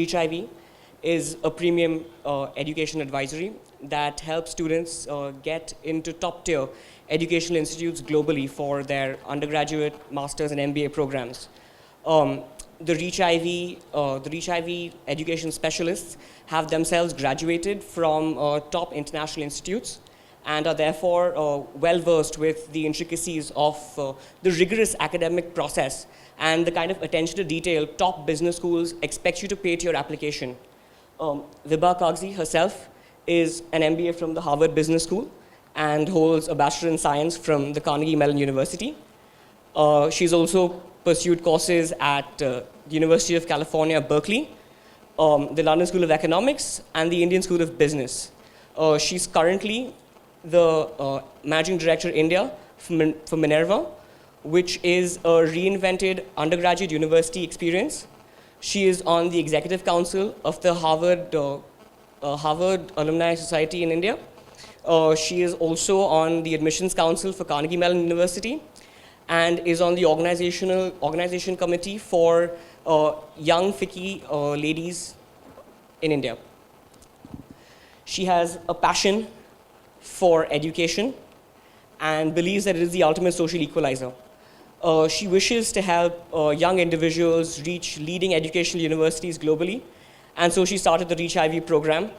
Reach IV is a premium education advisory that helps students get into top-tier educational institutes globally for their undergraduate, master's, and MBA programs. The Reach IV education specialists have themselves graduated from top international institutes and are therefore well-versed with the intricacies of the rigorous academic process and the kind of attention to detail top business schools expect you to pay to your application. Vibha Kagzi herself is an MBA from the Harvard Business School and holds a Bachelor in Science from the Carnegie Mellon University. She's also pursued courses at the University of California, Berkeley, the London School of Economics, and the Indian School of Business. She's currently the Managing Director India for Minerva, which is a reinvented undergraduate university experience. She is on the Executive Council of the Harvard Alumni Society in India. She is also on the Admissions Council for Carnegie Mellon University and is on the organization committee for young FICCI ladies in India. She has a passion for education and believes that it is the ultimate social equalizer. She wishes to help young individuals reach leading educational universities globally, and so she started the Reach IV program.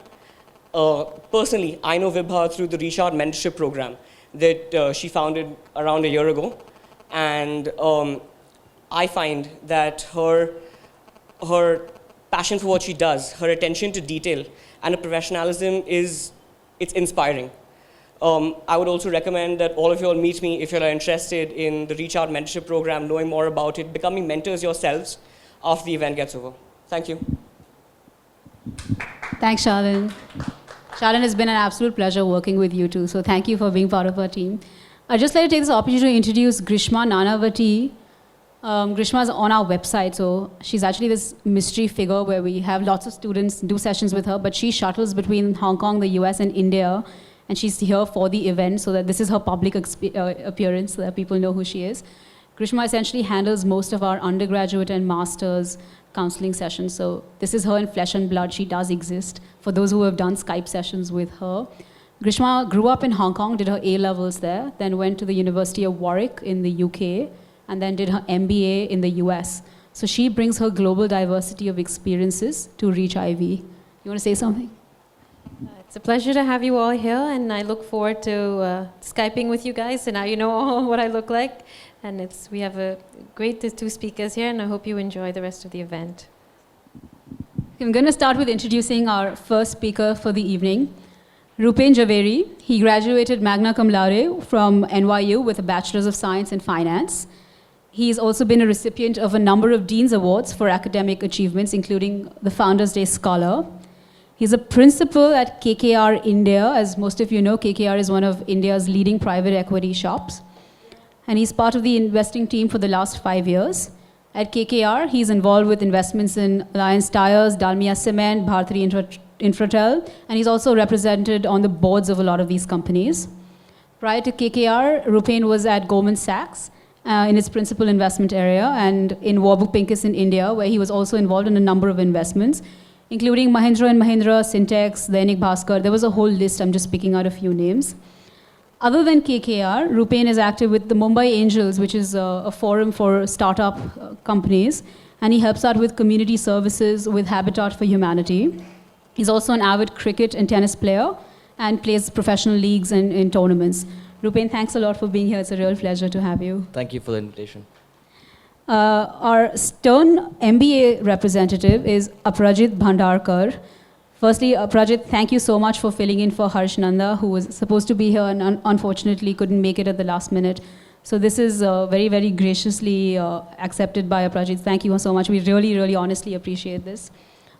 Personally, I know Vibha through the Reach Out mentorship program that she founded around a year ago, and I find that her passion for what she does, her attention to detail, and her professionalism it's inspiring. I would also recommend that all of you all meet me if you're interested in the Reach Out mentorship program, knowing more about it, becoming mentors yourselves after the event gets over. Thank you. Thanks, Shalan. Shalan, it's been an absolute pleasure working with you too, so thank you for being part of our team. I'd just like to take this opportunity to introduce Grishma Nanavati. Grishma is on our website, so she's actually this mystery figure where we have lots of students do sessions with her, but she shuttles between Hong Kong, the US, and India, and she's here for the event so that this is her public appearance so that people know who she is. Grishma essentially handles most of our undergraduate and master's counseling sessions, so this is her in flesh and blood. She does exist for those who have done Skype sessions with her. Grishma grew up in Hong Kong, did her A-levels there, then went to the University of Warwick in the UK, and then did her MBA in the US. So she brings her global diversity of experiences to Reach IV. You want to say something? It's a pleasure to have you all here, and I look forward to Skyping with you guys, so now you know all what I look like. And we have a great two speakers here, and I hope you enjoy the rest of the event. I'm going to start with introducing our first speaker for the evening, Rupen Jhaveri. He graduated magna cum laude from NYU with a Bachelor's of Science in Finance. He's also been a recipient of a number of Dean's Awards for academic achievements, including the Founders Day Scholar. He's a principal at KKR India. As most of you know, KKR is one of India's leading private equity shops. And he's part of the investing team for the last 5 years. At KKR, he's involved with investments in Alliance Tires, Dalmia Cement, Bharti Infratel, and he's also represented on the boards of a lot of these companies. Prior to KKR, Rupen was at Goldman Sachs in its principal investment area and in Warburg Pincus in India, where he was also involved in a number of investments, including Mahindra & Mahindra, Syntex, Dainik Bhaskar. There was a whole list, I'm just picking out a few names. Other than KKR, Rupen is active with the Mumbai Angels, which is a forum for startup companies, and he helps out with community services with Habitat for Humanity. He's also an avid cricket and tennis player and plays professional leagues and in tournaments. Rupen, thanks a lot for being here. It's a real pleasure to have you. Thank you for the invitation. Our Stern MBA representative is Aprajit Bhandarkar. Firstly, Aprajit, thank you so much for filling in for Harsh Nanda, who was supposed to be here and unfortunately couldn't make it at the last minute. So this is very, very graciously accepted by Aprajit. Thank you so much. We really, really honestly appreciate this.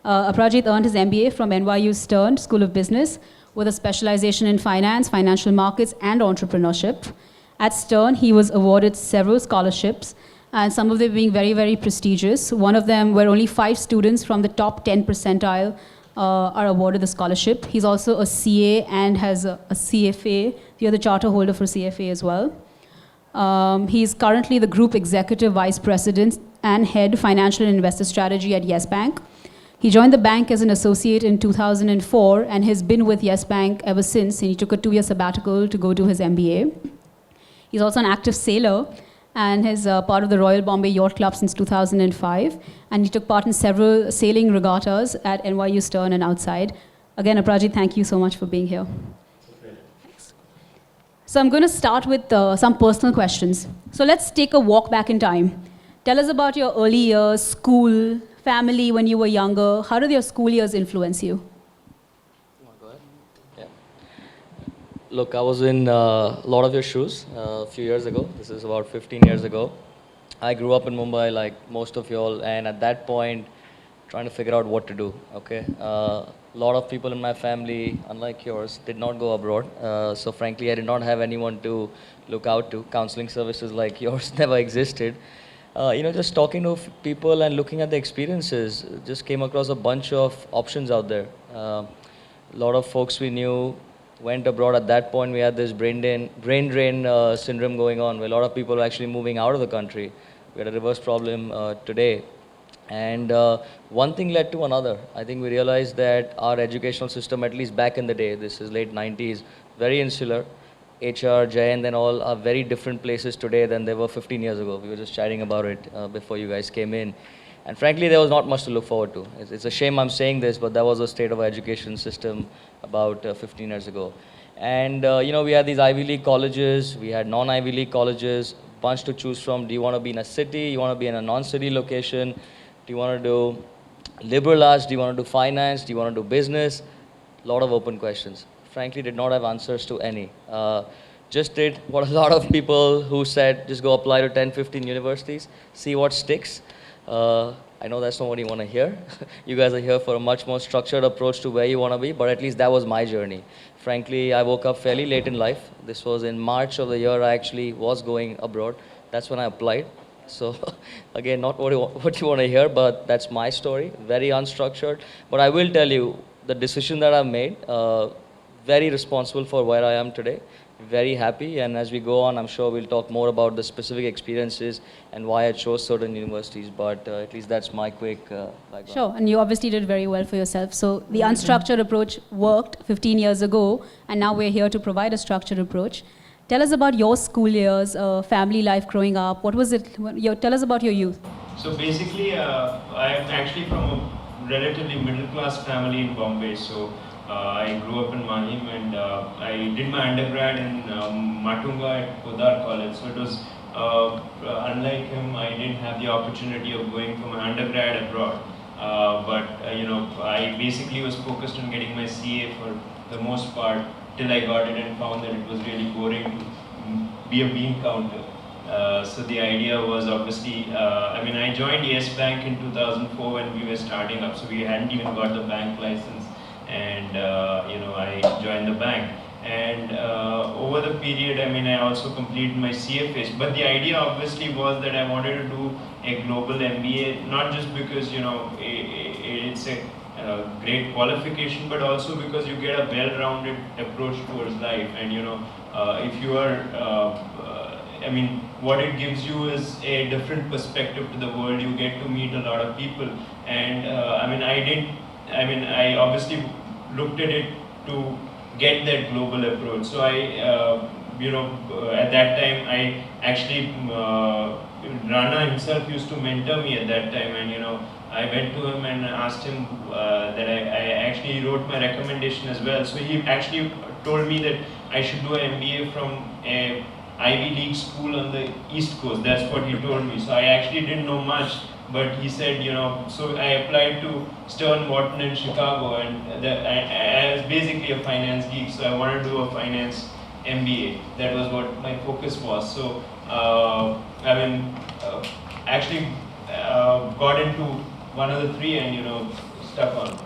Aprajit earned his MBA from NYU Stern School of Business with a specialization in finance, financial markets, and entrepreneurship. At Stern, he was awarded several scholarships, and some of them being very, very prestigious. One of them where only 5 students from the top 10 percentile are awarded the scholarship. He's also a CA and has a CFA. You're the charter holder for CFA as well. He's currently the Group Executive Vice President and Head Financial and Investor Strategy at Yes Bank. He joined the bank as an associate in 2004 and has been with Yes Bank ever since. And he took a 2-year sabbatical to go do his MBA. He's also an active sailor and is part of the Royal Bombay Yacht Club since 2005. And he took part in several sailing regattas at NYU Stern and outside. Again, Aparajit, thank you so much for being here. Thanks. So I'm going to start with some personal questions. So let's take a walk back in time. Tell us about your early years, school, family when you were younger. How did your school years influence you? Go ahead. Yeah. Look, I was in a lot of your shoes a few years ago. This is about 15 years ago. I grew up in Mumbai like most of you all, and at that point, trying to figure out what to do, okay? A lot of people in my family, unlike yours, did not go abroad. So frankly, I did not have anyone to look out to. Counseling services like yours never existed. Just talking to people and looking at the experiences, just came across a bunch of options out there. A lot of folks we knew went abroad. At that point, we had this brain drain syndrome going on, where a lot of people were actually moving out of the country. We had a reverse problem today. And one thing led to another. I think we realized that our educational system, at least back in the day, this is late 90s, very insular. HR, Jayant and all are very different places today than they were 15 years ago. We were just chatting about it before you guys came in. And frankly, there was not much to look forward to. It's a shame I'm saying this, but that was the state of our education system about 15 years ago. And we had these Ivy League colleges, we had non-Ivy League colleges, bunch to choose from. Do you want to be in a city? You want to be in a non-city location? Do you want to do liberal arts? Do you want to do finance? Do you want to do business? A lot of open questions. Frankly, did not have answers to any. Just did what a lot of people who said, just go apply to 10, 15 universities, see what sticks. I know that's not what you want to hear. You guys are here for a much more structured approach to where you want to be, but at least that was my journey. Frankly, I woke up fairly late in life. This was in March of the year I actually was going abroad. That's when I applied. So again, not what you want to hear, but that's my story, very unstructured. But I will tell you, the decision that I've made, very responsible for where I am today, very happy. And as we go on, I'm sure we'll talk more about the specific experiences and why I chose certain universities, but at least that's my quick background. Sure, and you obviously did very well for yourself. So the unstructured approach worked 15 years ago, and now we're here to provide a structured approach. Tell us about your school years, family life growing up. What was it? Tell us about your youth. So basically, I'm actually from a relatively middle-class family in Bombay. So I grew up in Mahim, and I did my undergrad in Matunga at Podar College. So it was, unlike him, I didn't have the opportunity of going for my undergrad abroad. I basically was focused on getting my CA for the most part till I got it and found that it was really boring to be a bean counter. So the idea was obviously, I joined Yes Bank in 2004 when we were starting up. So we hadn't even got the bank license. And I joined the bank, and over the period, I also completed my CFAs. But the idea obviously was that I wanted to do a global MBA, not just because it's a great qualification, but also because you get a well-rounded approach towards life. And if you are, what it gives you is a different perspective to the world. You get to meet a lot of people, and I obviously looked at it to get that global approach. So at that time, I actually, Rana himself used to mentor me at that time, and I went to him and asked him that I actually wrote my recommendation as well. So he actually told me that I should do an MBA from a Ivy League school on the East Coast. That's what he told me. So I actually didn't know much. But he said, so I applied to Stern Wharton in Chicago, and I was basically a finance geek, so I wanted to do a finance MBA. That was what my focus was. So, actually got into one of the three and, stuck on.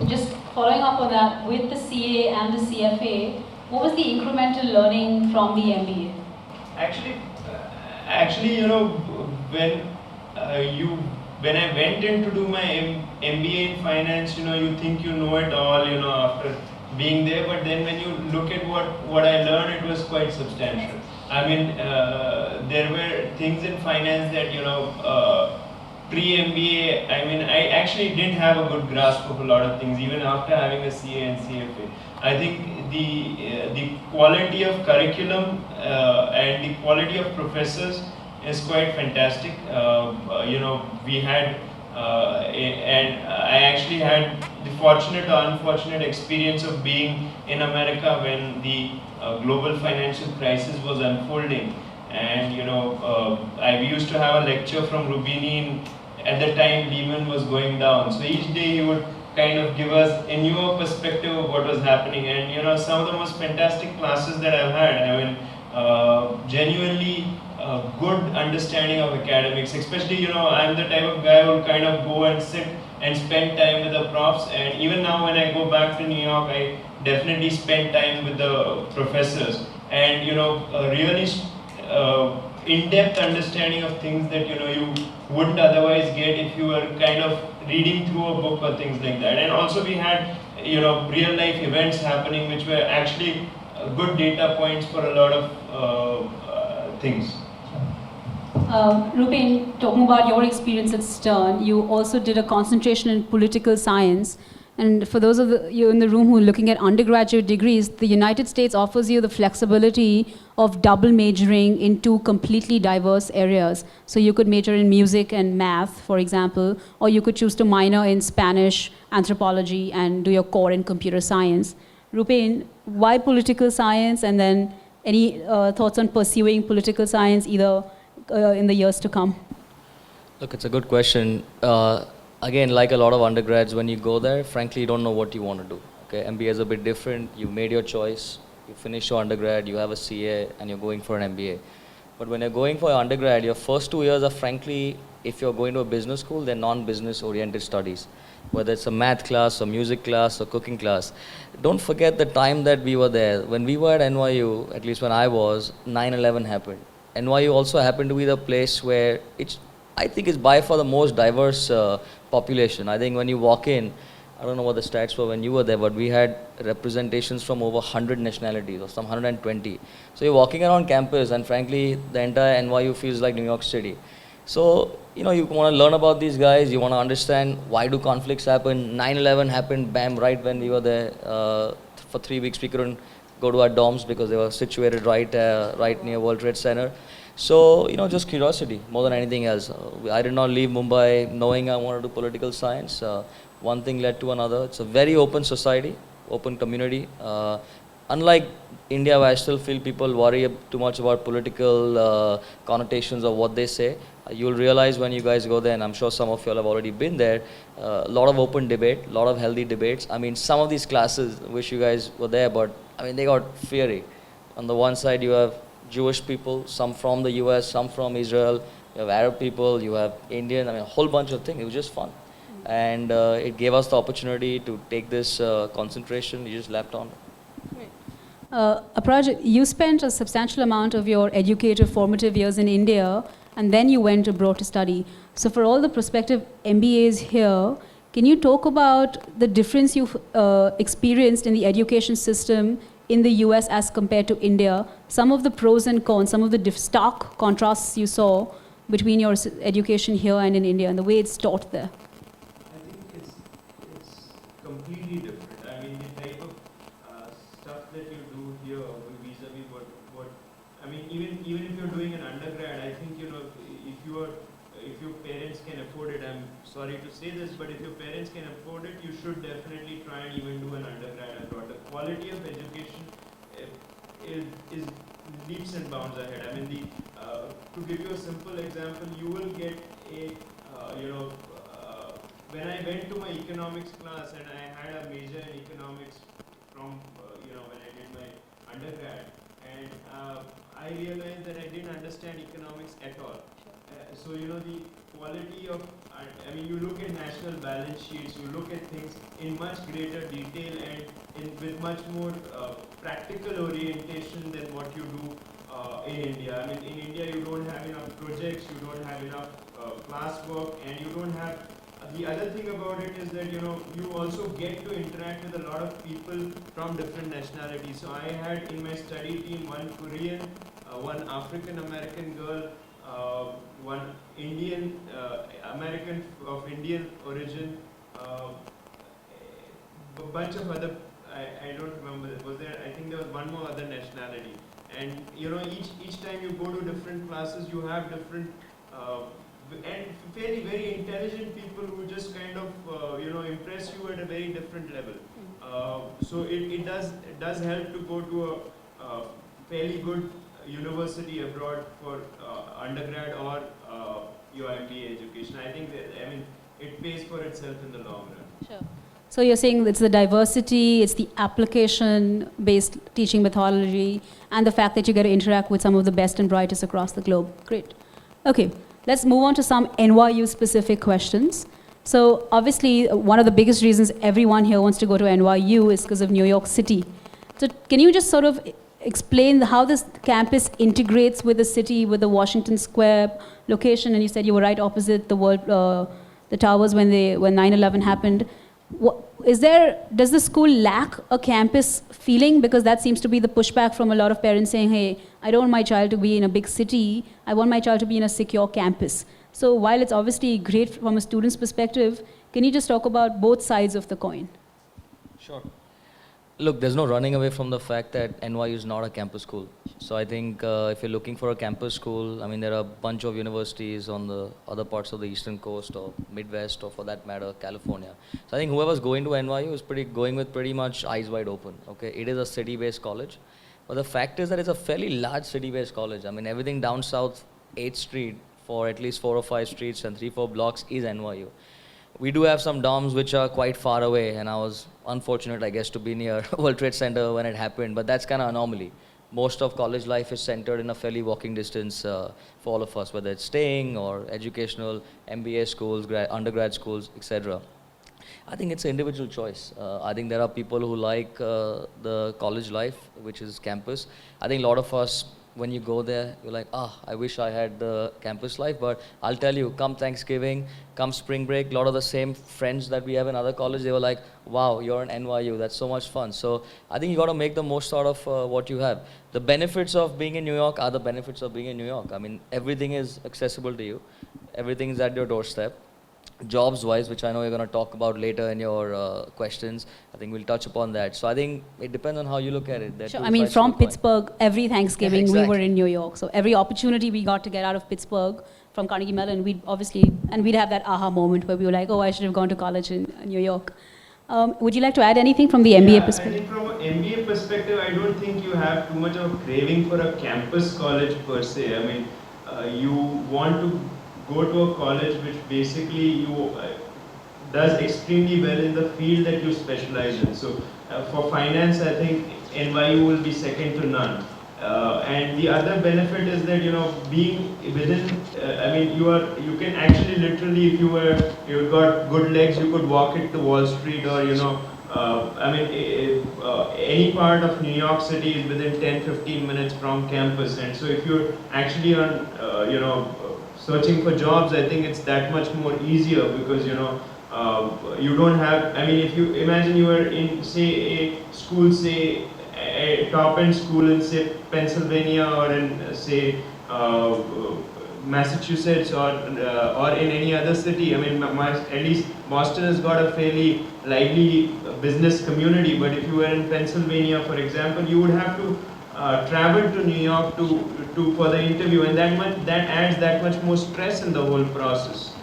Just following up on that, with the CA and the CFA, what was the incremental learning from the MBA? Actually, when I went in to do my MBA in finance, you think you know it all, after being there. But then when you look at what I learned, it was quite substantial. There were things in finance that, pre-MBA, I mean, I actually didn't have a good grasp of a lot of things, even after having a CA and CFA. I think the quality of curriculum and the quality of professors is quite fantastic. We had, and I actually had the fortunate or unfortunate experience of being in America when the global financial crisis was unfolding. And I used to have a lecture from Rubini. At the time, Lehman was going down. So each day he would kind of give us a newer perspective of what was happening. And some of the most fantastic classes that I've had, I mean, genuinely good understanding of academics. Especially, I'm the type of guy who will kind of go and sit and spend time with the profs. And even now, when I go back to New York, I definitely spend time with the professors. And really in-depth understanding of things that you wouldn't otherwise get if you were kind of reading through a book or things like that. And also we had real life events happening which were actually good data points for a lot of things. Rupen, talking about your experience at Stern, you also did a concentration in political science. And for those of you in the room who are looking at undergraduate degrees, the United States offers you the flexibility of double majoring in two completely diverse areas. So you could major in music and math, for example, or you could choose to minor in Spanish, anthropology, and do your core in computer science. Rupen, why political science? And then any thoughts on pursuing political science either in the years to come? Look, it's a good question. Again, like a lot of undergrads, when you go there, frankly, you don't know what you want to do. Okay, MBA is a bit different. You made your choice. You finish your undergrad, you have a CA, and you're going for an MBA. But when you're going for your undergrad, your first 2 years are frankly, if you're going to a business school, they're non-business oriented studies. Whether it's a math class, or music class, or cooking class. Don't forget the time that we were there. When we were at NYU, at least when I was, 9/11 happened. NYU also happened to be the place where I think it's by far the most diverse population. I think when you walk in, I don't know what the stats were when you were there, but we had representations from over 100 nationalities or some 120. So you're walking around campus and frankly, the entire NYU feels like New York City. So, you want to learn about these guys, you want to understand why do conflicts happen. 9/11 happened, bam, right when we were there. For 3 weeks we couldn't go to our dorms because they were situated right near World Trade Center. So, just curiosity more than anything else. I did not leave Mumbai knowing I wanted to do political science. One thing led to another. It's a very open society, open community. Unlike India, where I still feel people worry too much about political connotations of what they say, you'll realize when you guys go there, and I'm sure some of you all have already been there, a lot of open debate, a lot of healthy debates. I mean, some of these classes, wish you guys were there, but I mean, they got fiery. On the one side, you have Jewish people, some from the US, some from Israel, you have Arab people, you have Indian, I mean, a whole bunch of things. It was just fun. And it gave us the opportunity to take this concentration. You just left on. Apraj, you spent a substantial amount of your educative formative years in India, and then you went abroad to study. So for all the prospective MBAs here, can you talk about the difference you've experienced in the education system in the US as compared to India? Some of the pros and cons, some of the stark contrasts you saw between your education here and in India and the way it's taught there. I think it's completely different. I mean, the type of stuff that you do here vis-a-vis what I mean, even if you're doing an undergrad, I think if your parents can afford it, I'm sorry to say this, but if your parents can afford it, you should definitely try and even do an undergrad abroad. The quality of education is leaps and bounds ahead. I mean, to give you a simple example, you will get when I went to my economics class and I had a major in economics from when I did my undergrad, and I realized that I didn't understand economics at all. So the quality of, I mean, you look at national balance sheets, you look at things in much greater detail and with much more practical orientation than what you do in India. I mean, in India you don't have enough projects, you don't have enough classwork, and you don't have. The other thing about it is that you also get to interact with a lot of people from different nationalities. So I had in my study team one Korean, one African American girl, one Indian American of Indian origin, a bunch of other. I don't remember. Was there? I think there was one more other nationality. And you know, each time you go to different classes, you have different and fairly very intelligent people who just kind of you know, impress you at a very different level. So it does help to go to a fairly good university abroad for undergrad or your MBA education. I think that, I mean, it pays for itself in the long run. Sure. So you're saying it's the diversity, it's the application-based teaching methodology, and the fact that you get to interact with some of the best and brightest across the globe. Great. Okay, let's move on to some NYU-specific questions. So obviously, one of the biggest reasons everyone here wants to go to NYU is because of New York City. So can you just sort of explain how this campus integrates with the city, with the Washington Square location? And you said you were right opposite the towers when 9/11 happened. Does the school lack a campus feeling? Because that seems to be the pushback from a lot of parents saying, hey, I don't want my child to be in a big city. I want my child to be in a secure campus. So while it's obviously great from a student's perspective, can you just talk about both sides of the coin? Sure. Look, there's no running away from the fact that NYU is not a campus school. So I think if you're looking for a campus school, I mean, there are a bunch of universities on the other parts of the Eastern Coast or Midwest, or for that matter, California. So I think whoever's going to NYU is going with pretty much eyes wide open. Okay, it is a city-based college, but the fact is that it's a fairly large city-based college. I mean, everything down south, 8th Street, for at least 4 or 5 streets and 3-4 blocks is NYU. We do have some dorms which are quite far away, and I was unfortunate, I guess, to be near World Trade Center when it happened, but that's kind of anomaly. Most of college life is centered in a fairly walking distance for all of us, whether it's staying or educational, MBA schools, undergrad schools, etc. I think it's an individual choice. I think there are people who like the college life, which is campus. I think a lot of us, when you go there, you're like, I wish I had the campus life. But I'll tell you, come Thanksgiving, come spring break, a lot of the same friends that we have in other colleges, they were like, wow, you're in NYU, that's so much fun. So I think you got to make the most out of what you have. The benefits of being in New York are the benefits of being in New York. I mean, everything is accessible to you. Everything is at your doorstep. Jobs-wise, which I know you're going to talk about later in your questions, I think we'll touch upon that. So I think it depends on how you look at it. Sure. I mean, from Pittsburgh, every Thanksgiving we were in New York. So every opportunity we got to get out of Pittsburgh from Carnegie Mellon, we'd have that aha moment where we were like, oh, I should have gone to college in New York. Would you like to add anything from the MBA perspective? I think from an MBA perspective, I don't think you have too much of a craving for a campus college per se. I mean, you want to go to a college which basically does extremely well in the field that you specialize in. So for finance, I think NYU will be second to none. And the other benefit is that, you know, being within, I mean, you can actually literally, if you've got good legs, you could walk it to Wall Street, or, you know, I mean, any part of New York City is within 10-15 minutes from campus. And so if you're actually on, you know, searching for jobs, I think it's that much more easier, because, you know, you don't have, I mean, if you imagine you are in, say, a school, say, a top-end school in, say, Pennsylvania, or in, say, Massachusetts, or in any other city. I mean, at least Boston has got a fairly lively business community, but if you were in Pennsylvania, for example, you would have to travel to New York for the interview, and that adds that much more stress in the whole process.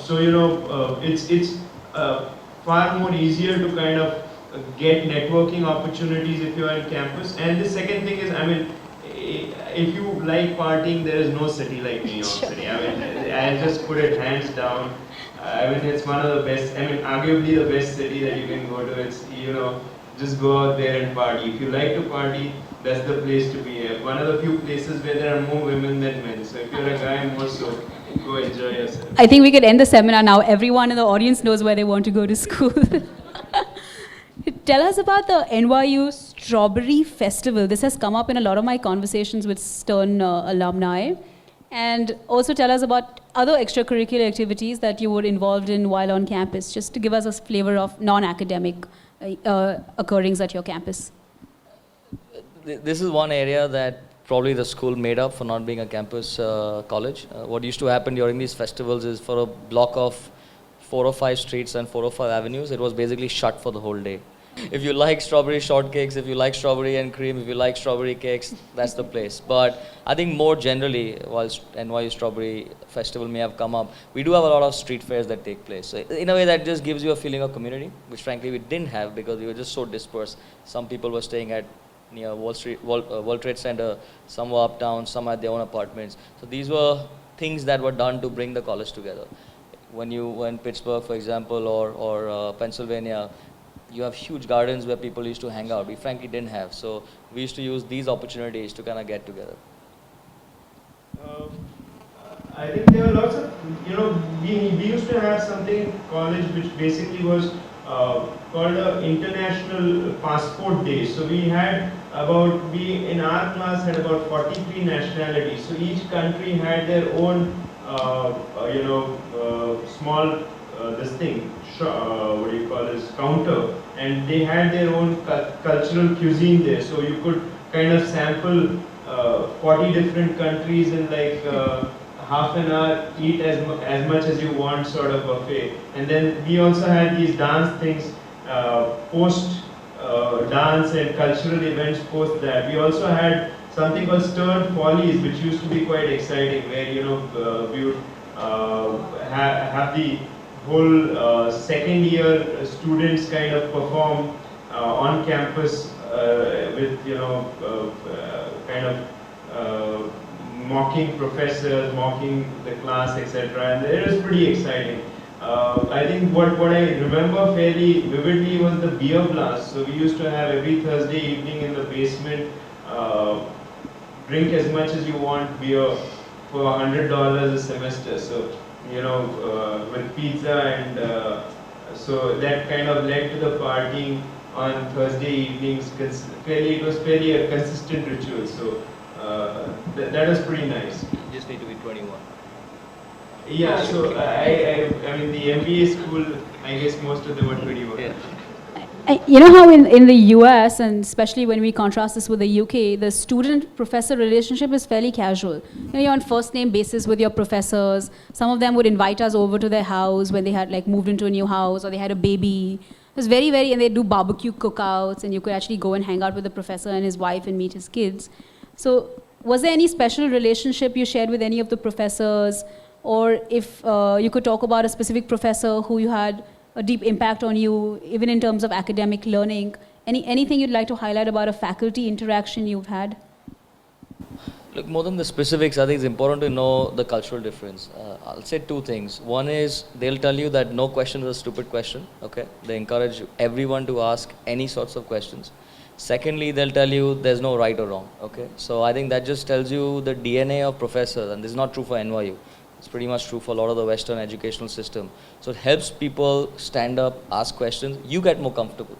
So, you know, it's far more easier to kind of get networking opportunities if you are on campus. And the second thing is, I mean, if you like partying, there is no city like New York City. I mean, I just put it hands down. I mean, it's one of the best, I mean, arguably the best city that you can go to. It's, you know, just go out there and party. If you like to party, that's the place to be. One of the few places where there are more women than men. So if you're a guy, more so, go enjoy yourself. I think we could end the seminar now. Everyone in the audience knows where they want to go to school. Tell us about the NYU Strawberry Festival. This has come up in a lot of my conversations with Stern alumni. And also tell us about other extracurricular activities that you were involved in while on campus, just to give us a flavor of non-academic occurrings at your campus. This is one area that probably the school made up for not being a campus college. What used to happen during these festivals is for a block of 4 or 5 streets and 4 or 5 avenues, it was basically shut for the whole day. If you like strawberry shortcakes, if you like strawberry and cream, if you like strawberry cakes, that's the place. But I think more generally, whilst NYU Strawberry Festival may have come up, we do have a lot of street fairs that take place. So in a way, that just gives you a feeling of community, which frankly we didn't have because we were just so dispersed. Some people were staying at near World Trade Center, some were uptown, some had their own apartments. So these were things that were done to bring the college together. When you were in Pittsburgh, for example, or Pennsylvania, you have huge gardens where people used to hang out. We frankly didn't have. So we used to use these opportunities to kind of get together. I think there were lots of, we used to have something in college which basically was called an International Passport Day. So we in our class had about 43 nationalities. So each country had their own, small, counter, and they had their own cultural cuisine there. So you could kind of sample 40 different countries in like half an hour, eat as much as you want, sort of buffet. And then we also had these dance things post dance and cultural events post that. We also had something called Stern Follies, which used to be quite exciting, where we would have the whole second year students kind of perform on campus with kind of mocking professors, mocking the class, etc. And it was pretty exciting. I think what I remember fairly vividly was the beer blast. So we used to have every Thursday evening in the basement, drink as much as you want beer for $100 a semester. So with pizza, and so that kind of led to the partying on Thursday evenings. It was fairly a consistent ritual. So that was pretty nice. You just need to be 21. Yeah, so I mean the MBA school, I guess most of them were 21. Yeah. You know how in the US, and especially when we contrast this with the UK, the student-professor relationship is fairly casual. You're on first-name basis with your professors. Some of them would invite us over to their house when they had like moved into a new house or they had a baby. It was very, and they do barbecue cookouts, and you could actually go and hang out with the professor and his wife and meet his kids. So was there any special relationship you shared with any of the professors? Or if you could talk about a specific professor who you had a deep impact on you, even in terms of academic learning. Anything you'd like to highlight about a faculty interaction you've had? Look, more than the specifics, I think it's important to know the cultural difference. I'll say 2 things. One is they'll tell you that no question is a stupid question. Okay, they encourage everyone to ask any sorts of questions. Secondly, they'll tell you there's no right or wrong. Okay, so I think that just tells you the DNA of professors, and this is not true for NYU. It's pretty much true for a lot of the Western educational system. So it helps people stand up, ask questions. You get more comfortable.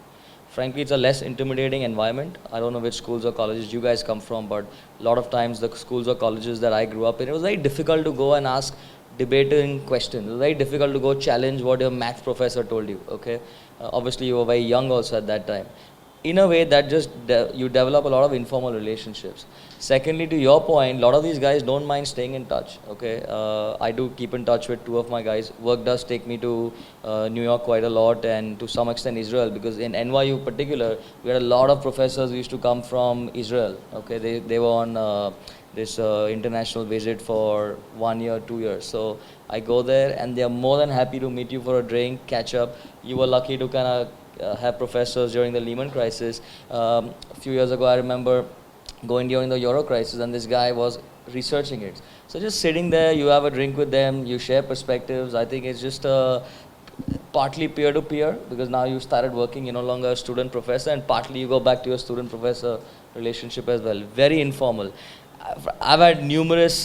Frankly, it's a less intimidating environment. I don't know which schools or colleges you guys come from, but a lot of times the schools or colleges that I grew up in, it was very difficult to go and ask debating questions. It was very difficult to go challenge what your math professor told you. Okay, obviously you were very young also at that time. In a way, that just you develop a lot of informal relationships. Secondly, to your point, a lot of these guys don't mind staying in touch. Okay, I do keep in touch with 2 of my guys. Work does take me to New York quite a lot, and to some extent Israel, because in NYU in particular, we had a lot of professors who used to come from Israel. Okay, they were on this international visit for 1 year, 2 years. So I go there, and they are more than happy to meet you for a drink, catch up. You were lucky to kind of have professors during the Lehman crisis. A few years ago, I remember going during the Euro crisis, and this guy was researching it. So just sitting there, you have a drink with them, you share perspectives. I think it's just partly peer-to-peer, because now you started working, you're no longer a student-professor, and partly you go back to your student-professor relationship as well. Very informal. I've had numerous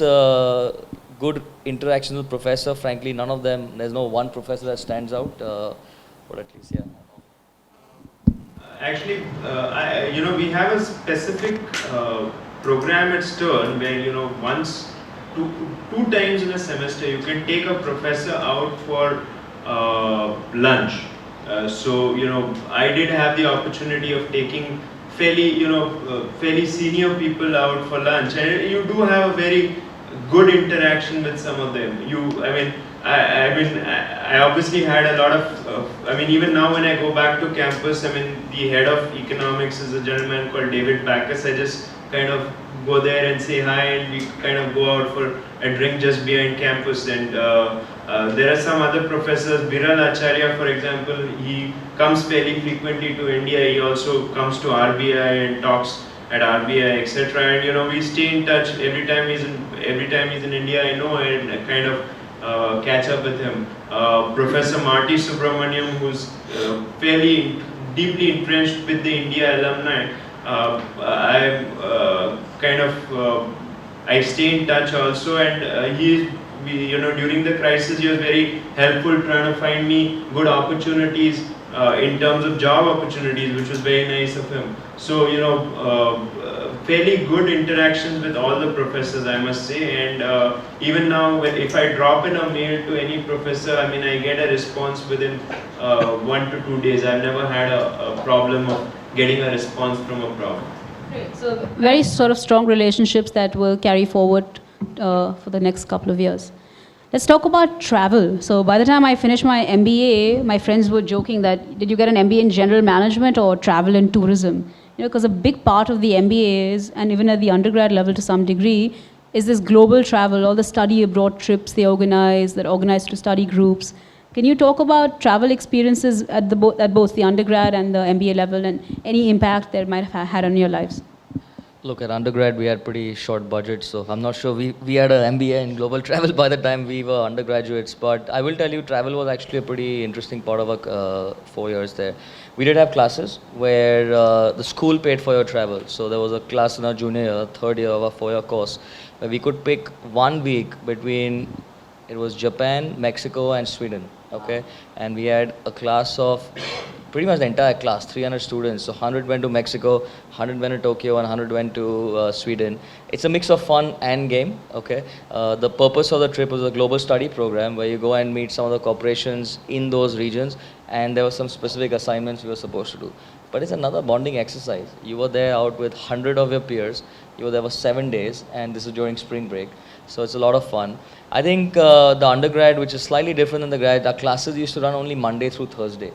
good interactions with professors. Frankly, none of them, there's no one professor that stands out, but at least, yeah. Actually, we have a specific program at Stern where, once, two times in a semester, you can take a professor out for lunch. So, I did have the opportunity of taking fairly senior people out for lunch, and you do have a very good interaction with some of them. I obviously had a lot of, even now when I go back to campus, the head of economics is a gentleman called David Backus. I just kind of go there and say hi, and we kind of go out for a drink just behind campus. And there are some other professors, Viral Acharya, for example, he comes fairly frequently to India. He also comes to RBI and talks at RBI, etc. And we stay in touch every time he's in India. I know, and I kind of catch up with him. Professor Marty Subramaniam, who's fairly deeply entrenched with the India alumni. I stay in touch also, and during the crisis he was very helpful trying to find me good opportunities in terms of job opportunities, which was very nice of him. So fairly good interactions with all the professors, I must say. And even now, if I drop in a mail to any professor, I get a response within 1 to 2 days. I've never had a problem of getting a response from a prof. Great. So very sort of strong relationships that will carry forward for the next couple of years. Let's talk about travel. So by the time I finished my MBA, my friends were joking that, did you get an MBA in general management or travel and tourism? Because a big part of the MBA is, and even at the undergrad level to some degree, is this global travel, all the study abroad trips they organize, that organize to study groups. Can you talk about travel experiences at both the undergrad and the MBA level, and any impact that might have had on your lives? Look, at undergrad we had pretty short budgets, so I'm not sure we had an MBA in global travel by the time we were undergraduates. But I will tell you, travel was actually a pretty interesting part of our 4 years there. We did have classes where the school paid for your travel. So there was a class in our junior year, third year of our 4-year course, where we could pick 1 week between, it was Japan, Mexico and Sweden, okay? And we had a class of pretty much the entire class, 300 students. So 100 went to Mexico, 100 went to Tokyo, and 100 went to Sweden. It's a mix of fun and game, okay? The purpose of the trip was a global study program where you go and meet some of the corporations in those regions, and there were some specific assignments we were supposed to do. But it's another bonding exercise. You were there out with 100 of your peers. You were there for 7 days, and this is during spring break. So it's a lot of fun. I think the undergrad, which is slightly different than the grad, our classes used to run only Monday through Thursday.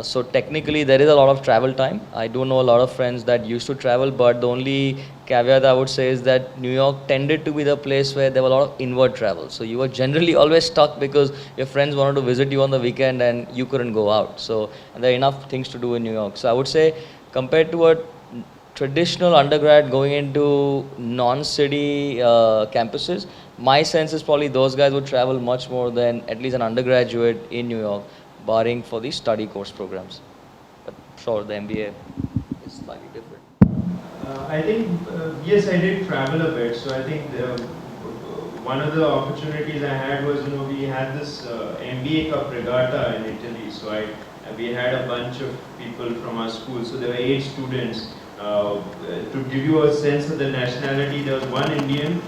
So technically there is a lot of travel time. I do know a lot of friends that used to travel, but the only caveat I would say is that New York tended to be the place where there were a lot of inward travel. So you were generally always stuck because your friends wanted to visit you on the weekend and you couldn't go out. So there are enough things to do in New York. So I would say, compared to a traditional undergrad going into non-city campuses, my sense is probably those guys would travel much more than at least an undergraduate in New York, barring for the study course programs. But sure, the MBA is slightly different. I think, yes, I did travel a bit. So I think one of the opportunities I had was, we had this MBA Cup regatta in Italy. So we had a bunch of people from our school. So there were 8 students. To give you a sense of the nationality, there was 1 Indian,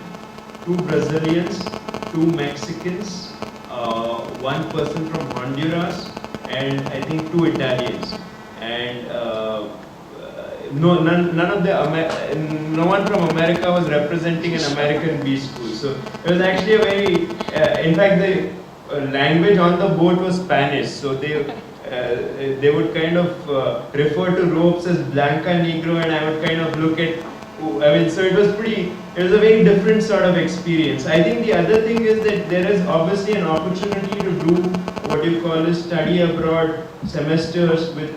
2 Brazilians, 2 Mexicans, 1 person from Honduras, and I think 2 Italians. And no one from America was representing an American B school. So it was actually a very, in fact, the language on the boat was Spanish. So they would kind of refer to ropes as Blanca Negro, and I would kind of look at, so it was a very different sort of experience. I think the other thing is that there is obviously an opportunity to do what you call as study abroad semesters with,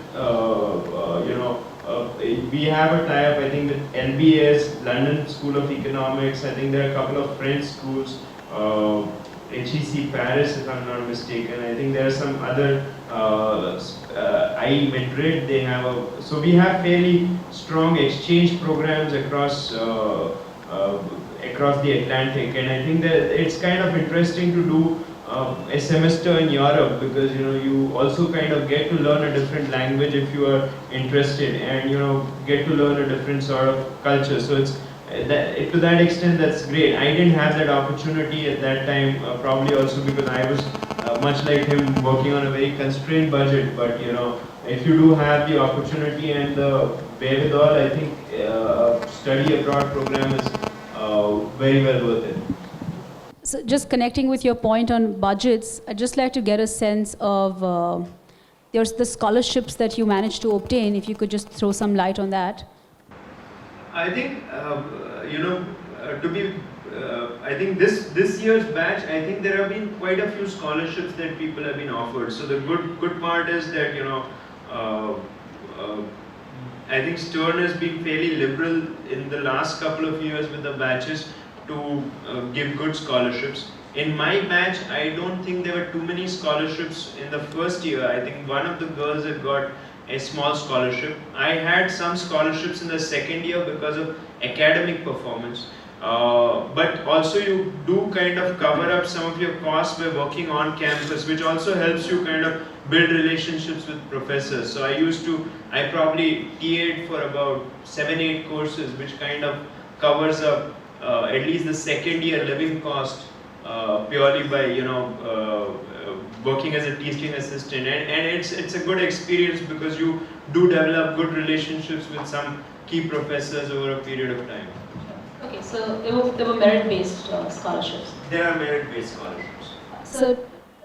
we have a tie-up, I think, with LBS, London School of Economics. I think there are a couple of French schools, HEC Paris, if I'm not mistaken. I think there are some other, IE Madrid, they have so we have fairly strong exchange programs across the Atlantic, and I think that it's kind of interesting to do a semester in Europe, because you also kind of get to learn a different language if you are interested, and get to learn a different sort of culture. So to that extent, that's great. I didn't have that opportunity at that time, probably also because I was much like him working on a very constrained budget. But you know, if you do have the opportunity and the wherewithal, I think study abroad program is very well worth it. So just connecting with your point on budgets, I'd just like to get a sense of there's the scholarships that you managed to obtain. If you could just throw some light on that. I think I think this year's batch, I think there have been quite a few scholarships that people have been offered. So the good part is that I think Stern has been fairly liberal in the last couple of years with the batches to give good scholarships. In my batch, I don't think there were too many scholarships in the first year. I think one of the girls had got a small scholarship. I had some scholarships in the second year because of academic performance. But also you do kind of cover up some of your costs by working on campus, which also helps you kind of build relationships with professors. So I probably TA'd for about 7-8 courses, which kind of covers up at least the second year living cost purely by working as a teaching assistant, and it's a good experience because you do develop good relationships with some key professors over a period of time. Okay, so there were merit-based scholarships. There are merit-based scholarships. So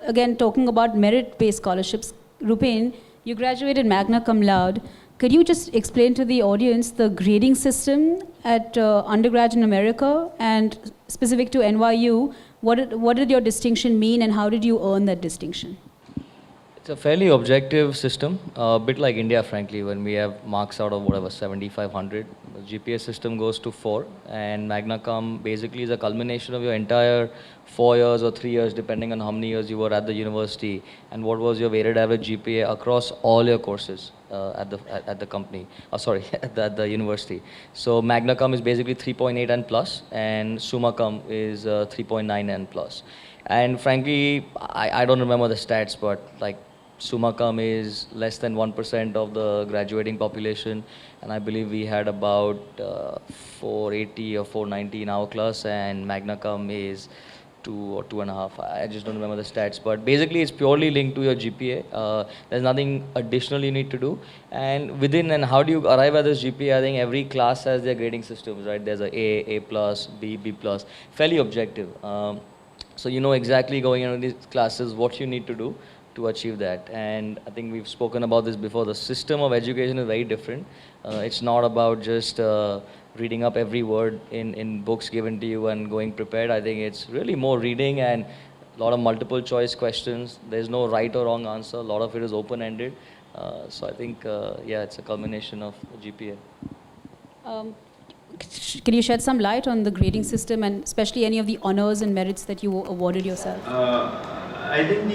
again, talking about merit-based scholarships, Rupen, you graduated magna cum laude. Could you just explain to the audience the grading system at undergrad in America, and specific to NYU, what did your distinction mean and how did you earn that distinction? It's a fairly objective system, a bit like India, frankly, when we have marks out of whatever, 7,500. The GPA system goes to 4, and Magna Cum basically is a culmination of your entire 4 years or 3 years, depending on how many years you were at the university, and what was your weighted average GPA across all your courses at the company, at the university. So Magna Cum is basically 3.8 and plus, and Summa Cum is 3.9 and plus. And frankly, I don't remember the stats, but like Summa Cum is less than 1% of the graduating population, and I believe we had about 480 or 490 in our class, and Magna Cum is 2 or 2.5. I just don't remember the stats, but basically it's purely linked to your GPA. There's nothing additional you need to do, and how do you arrive at this GPA? I think every class has their grading systems, right? There's A plus, B plus, fairly objective. So you know exactly going into these classes what you need to do to achieve that. And I think we've spoken about this before. The system of education is very different. It's not about just reading up every word in books given to you and going prepared. I think it's really more reading and a lot of multiple choice questions. There's no right or wrong answer. A lot of it is open-ended. So I think, it's a culmination of GPA. Can you shed some light on the grading system and especially any of the honors and merits that you awarded yourself? I think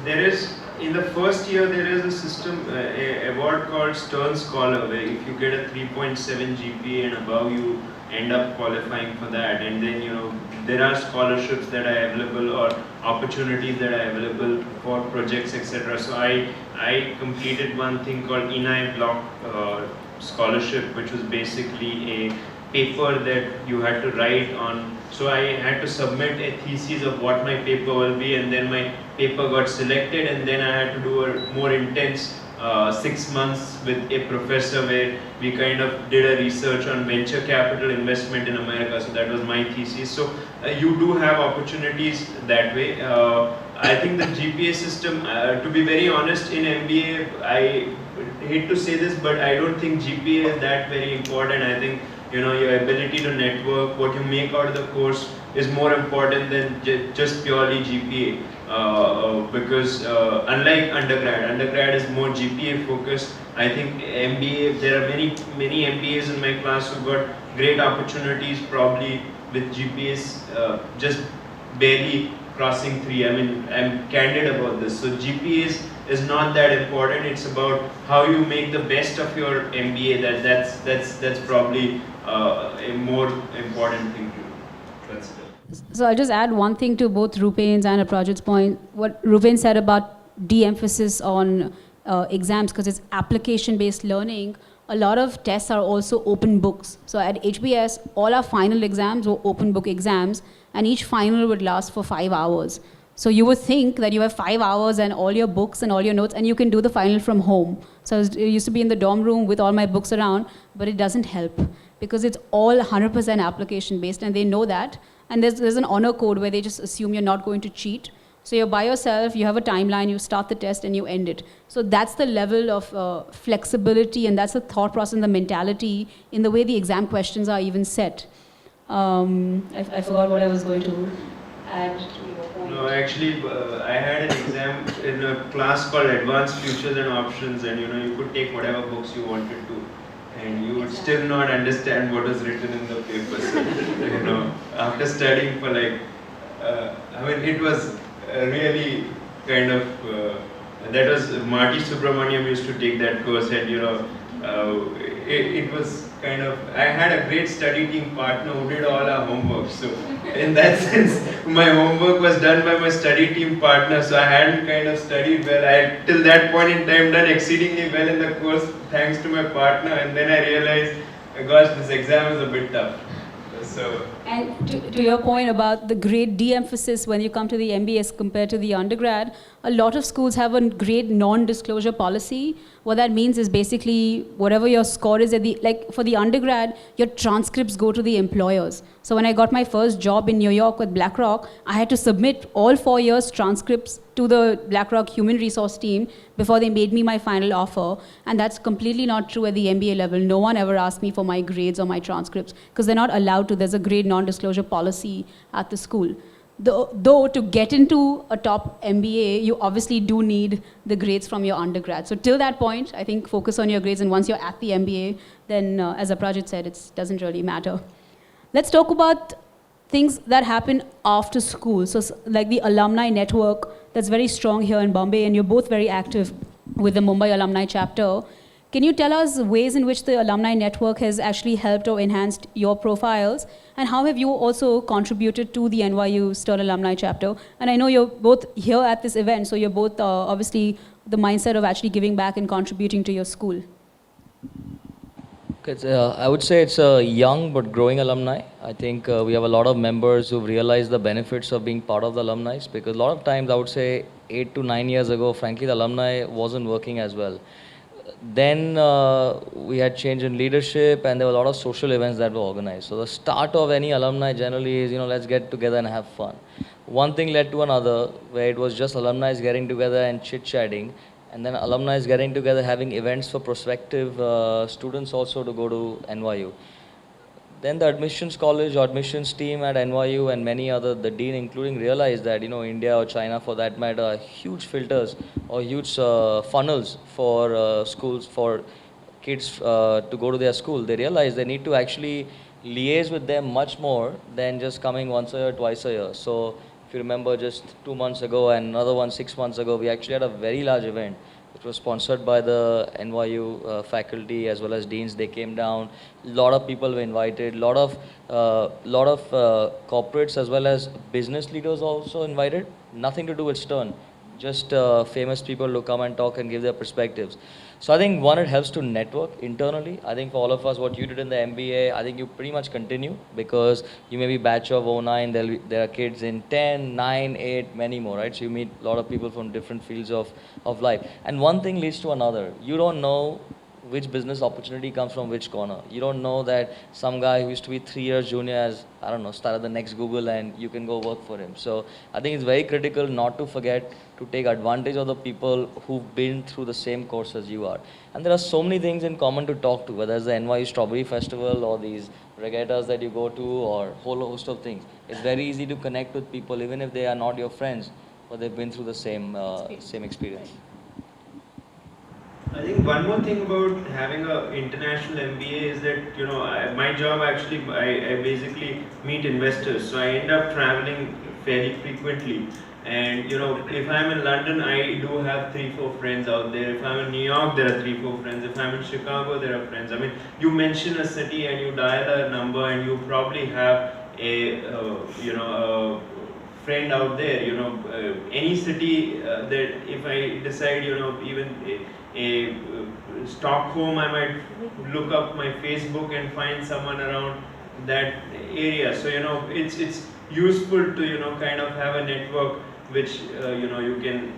there is, in the first year, there is a system, a award called Stern Scholar, where if you get a 3.7 GPA and above, you end up qualifying for that. And then, there are scholarships that are available or opportunities that are available for projects, etc. So I completed one thing called Inai Block scholarship, which was basically a paper that you had to write on. So I had to submit a thesis of what my paper will be, and then my paper got selected, and then I had to do a more intense 6 months with a professor where we kind of did a research on venture capital investment in America. So that was my thesis. So you do have opportunities that way. I think the GPA system, to be very honest, in MBA, I hate to say this, but I don't think GPA is that very important. I think your ability to network, what you make out of the course is more important than just purely GPA. Because unlike undergrad is more GPA focused. I think MBA, there are many MBAs in my class who got great opportunities probably with GPAs just barely crossing 3. I mean, I'm candid about this. So GPAs is not that important. It's about how you make the best of your MBA. That's probably a more important thing to consider. So I'll just add one thing to both Rupen's and Aprajit's point. What Rupen said about de-emphasis on exams because it's application-based learning. a lot of tests are also open books. So at HBS, all our final exams were open book exams, and each final would last for 5 hours. So you would think that you have 5 hours and all your books and all your notes, and you can do the final from home. So I used to be in the dorm room with all my books around, but it doesn't help because it's all 100% application based, and they know that. And there's an honor code where they just assume you're not going to cheat. So you're by yourself, you have a timeline, you start the test and you end it. So that's the level of flexibility, and that's the thought process and the mentality in the way the exam questions are even set. I forgot what I was going to add to your point. No, actually, I had an exam in a class called Advanced Futures and Options, and you could take whatever books you wanted to, and you would still not understand what was written in the paper. So, after studying for it was really kind of. That was Marty Subramaniam used to take that course, and it was kind of. I had a great study team partner who did all our homework. So in that sense, my homework was done by my study team partner. So I hadn't kind of studied well. I had till that point in time done exceedingly well in the course thanks to my partner, and then I realized, gosh, this exam is a bit tough. So. And to your point about the grade de-emphasis when you come to the MBA compared to the undergrad, a lot of schools have a grade non-disclosure policy. What that means is basically whatever your score is for the undergrad, your transcripts go to the employers. So when I got my first job in New York with BlackRock, I had to submit all 4 years transcripts to the BlackRock human resource team before they made me my final offer. And that's completely not true at the MBA level. No one ever asked me for my grades or my transcripts because they're not allowed to. There's a grade non-disclosure policy at the school. Though to get into a top MBA, you obviously do need the grades from your undergrad. So till that point, I think focus on your grades, and once you're at the MBA, then as Aprajit said, it doesn't really matter. Let's talk about things that happen after school. So like the alumni network that's very strong here in Bombay, and you're both very active with the Mumbai alumni chapter. Can you tell us ways in which the alumni network has actually helped or enhanced your profiles? And how have you also contributed to the NYU Stern alumni chapter? And I know you're both here at this event, so you're both obviously the mindset of actually giving back and contributing to your school. I would say it's a young but growing alumni. I think we have a lot of members who've realized the benefits of being part of the alumni, because a lot of times I would say 8 to 9 years ago, frankly, the alumni wasn't working as well. Then we had change in leadership, and there were a lot of social events that were organized. So the start of any alumni generally is, let's get together and have fun. One thing led to another, where it was just alumni getting together and chit-chatting, and then alumni getting together, having events for prospective students also to go to NYU. Then the admissions college, admissions team at NYU and many other, the dean including, realized that, India or China for that matter, are huge filters or huge funnels for schools, for kids to go to their school. They realized they need to actually liaise with them much more than just coming once a year, twice a year. So if you remember, just 2 months ago and another one 6 months ago, we actually had a very large event which was sponsored by the NYU faculty as well as deans. They came down. A lot of people were invited. A lot of corporates as well as business leaders also invited. Nothing to do with Stern, just famous people to come and talk and give their perspectives. So I think one, it helps to network internally. I think for all of us, what you did in the MBA, I think you pretty much continue, because you may be batch of 09, there are kids in 10, 9, 8, many more, right? So you meet a lot of people from different fields of life. And one thing leads to another. You don't know which business opportunity comes from which corner. You don't know that some guy who used to be 3 years junior has, started the next Google, and you can go work for him. So I think it's very critical not to forget to take advantage of the people who've been through the same course as you are. And there are so many things in common to talk to, whether it's the NYU Strawberry Festival or these regattas that you go to or a whole host of things. It's very easy to connect with people even if they are not your friends, but they've been through the same experience. I think one more thing about having an international MBA is that, my job actually, I basically meet investors. So I end up traveling fairly frequently. And, if I'm in London, I do have 3-4 friends out there. If I'm in New York, there are 3-4 friends. If I'm in Chicago, there are friends. I mean, you mention a city and you dial a number, and you probably have a friend out there. Any city that if I decide, even a Stockholm, I might look up my Facebook and find someone around that area. So it's useful to kind of have a network which you can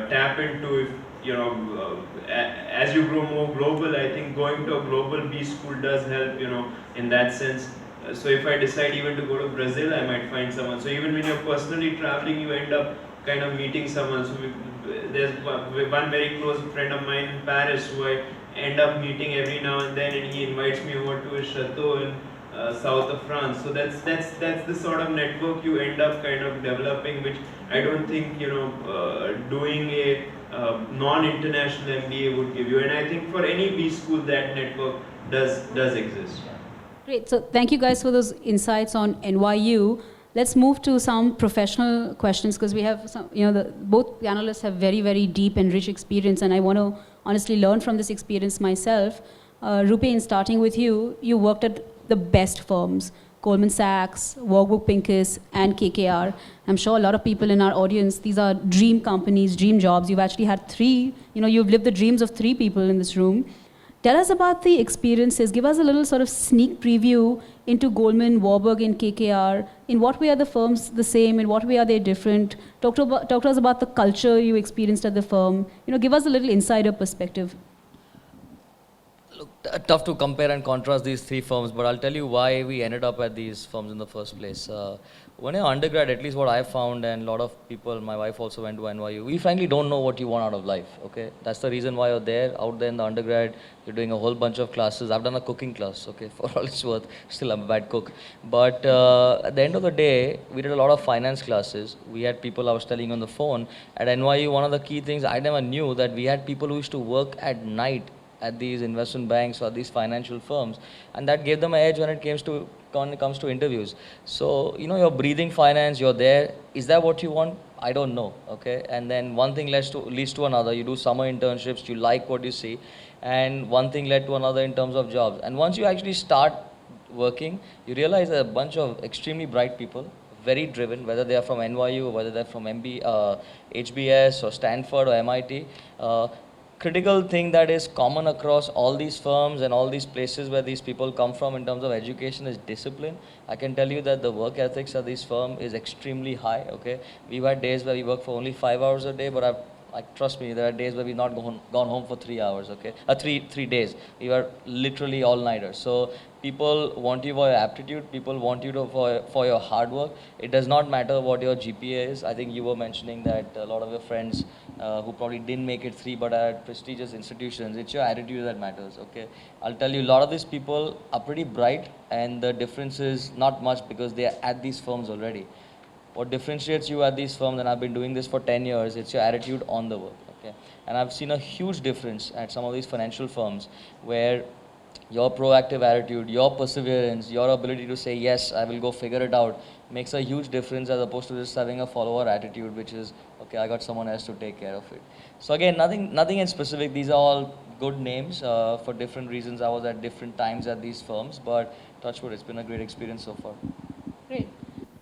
tap into if as you grow more global. I think going to a global B school does help in that sense. So if I decide even to go to Brazil, I might find someone. So even when you're personally traveling, you end up kind of meeting someone. So there's one very close friend of mine in Paris who I end up meeting every now and then, and he invites me over to his chateau in south of France. So that's the sort of network you end up kind of developing, which I don't think doing a non-international MBA would give you. And I think for any B school that network does exist. Great. So thank you guys for those insights on NYU. Let's move to some professional questions because we have some, both panelists have very, very deep and rich experience, and I want to honestly learn from this experience myself. Rupen, starting with you, you worked at the best firms, Goldman Sachs, Warburg Pincus, and KKR. I'm sure a lot of people in our audience, these are dream companies, dream jobs. You've actually had three, you've lived the dreams of three people in this room. Tell us about the experiences. Give us a little sort of sneak preview into Goldman, Warburg, and KKR. In what way are the firms the same? In what way are they different? Talk to us about the culture you experienced at the firm. Give us a little insider perspective. Look, tough to compare and contrast these three firms, but I'll tell you why we ended up at these firms in the first place. When you're undergrad, at least what I found, and a lot of people, my wife also went to NYU, we frankly don't know what you want out of life, okay? That's the reason why you're there, out there in the undergrad, you're doing a whole bunch of classes. I've done a cooking class, okay, for all it's worth. Still, I'm a bad cook. But at the end of the day, we did a lot of finance classes. We had people, I was telling you on the phone, at NYU, one of the key things I never knew that we had people who used to work at night at these investment banks or these financial firms, and that gave them an edge when it comes to interviews. So you're breathing finance, you're there. Is that what you want? I don't know, okay? And then one thing leads to another. You do summer internships, you like what you see, and one thing led to another in terms of jobs. And once you actually start working, you realize that a bunch of extremely bright people, very driven, whether they are from NYU or whether they're from HBS or Stanford or MIT. Critical thing that is common across all these firms and all these places where these people come from in terms of education is discipline. I can tell you that the work ethics of this firm is extremely high, okay? We've had days where we work for only 5 hours a day, but trust me, there are days where we've not gone home for 3 hours, okay? 3 days. We were literally all-nighters. So people want you for your aptitude, people want you for your hard work. It does not matter what your GPA is. I think you were mentioning that a lot of your friends who probably didn't make it 3 but are at prestigious institutions, it's your attitude that matters, okay? I'll tell you, a lot of these people are pretty bright, and the difference is not much because they are at these firms already. What differentiates you at these firms, and I've been doing this for 10 years, it's your attitude on the work, okay? And I've seen a huge difference at some of these financial firms where your proactive attitude, your perseverance, your ability to say, yes, I will go figure it out, makes a huge difference as opposed to just having a follower attitude, which is, okay, I got someone else to take care of it. So again, nothing in specific. These are all good names for different reasons. I was at different times at these firms, but touch wood, it's been a great experience so far. Great.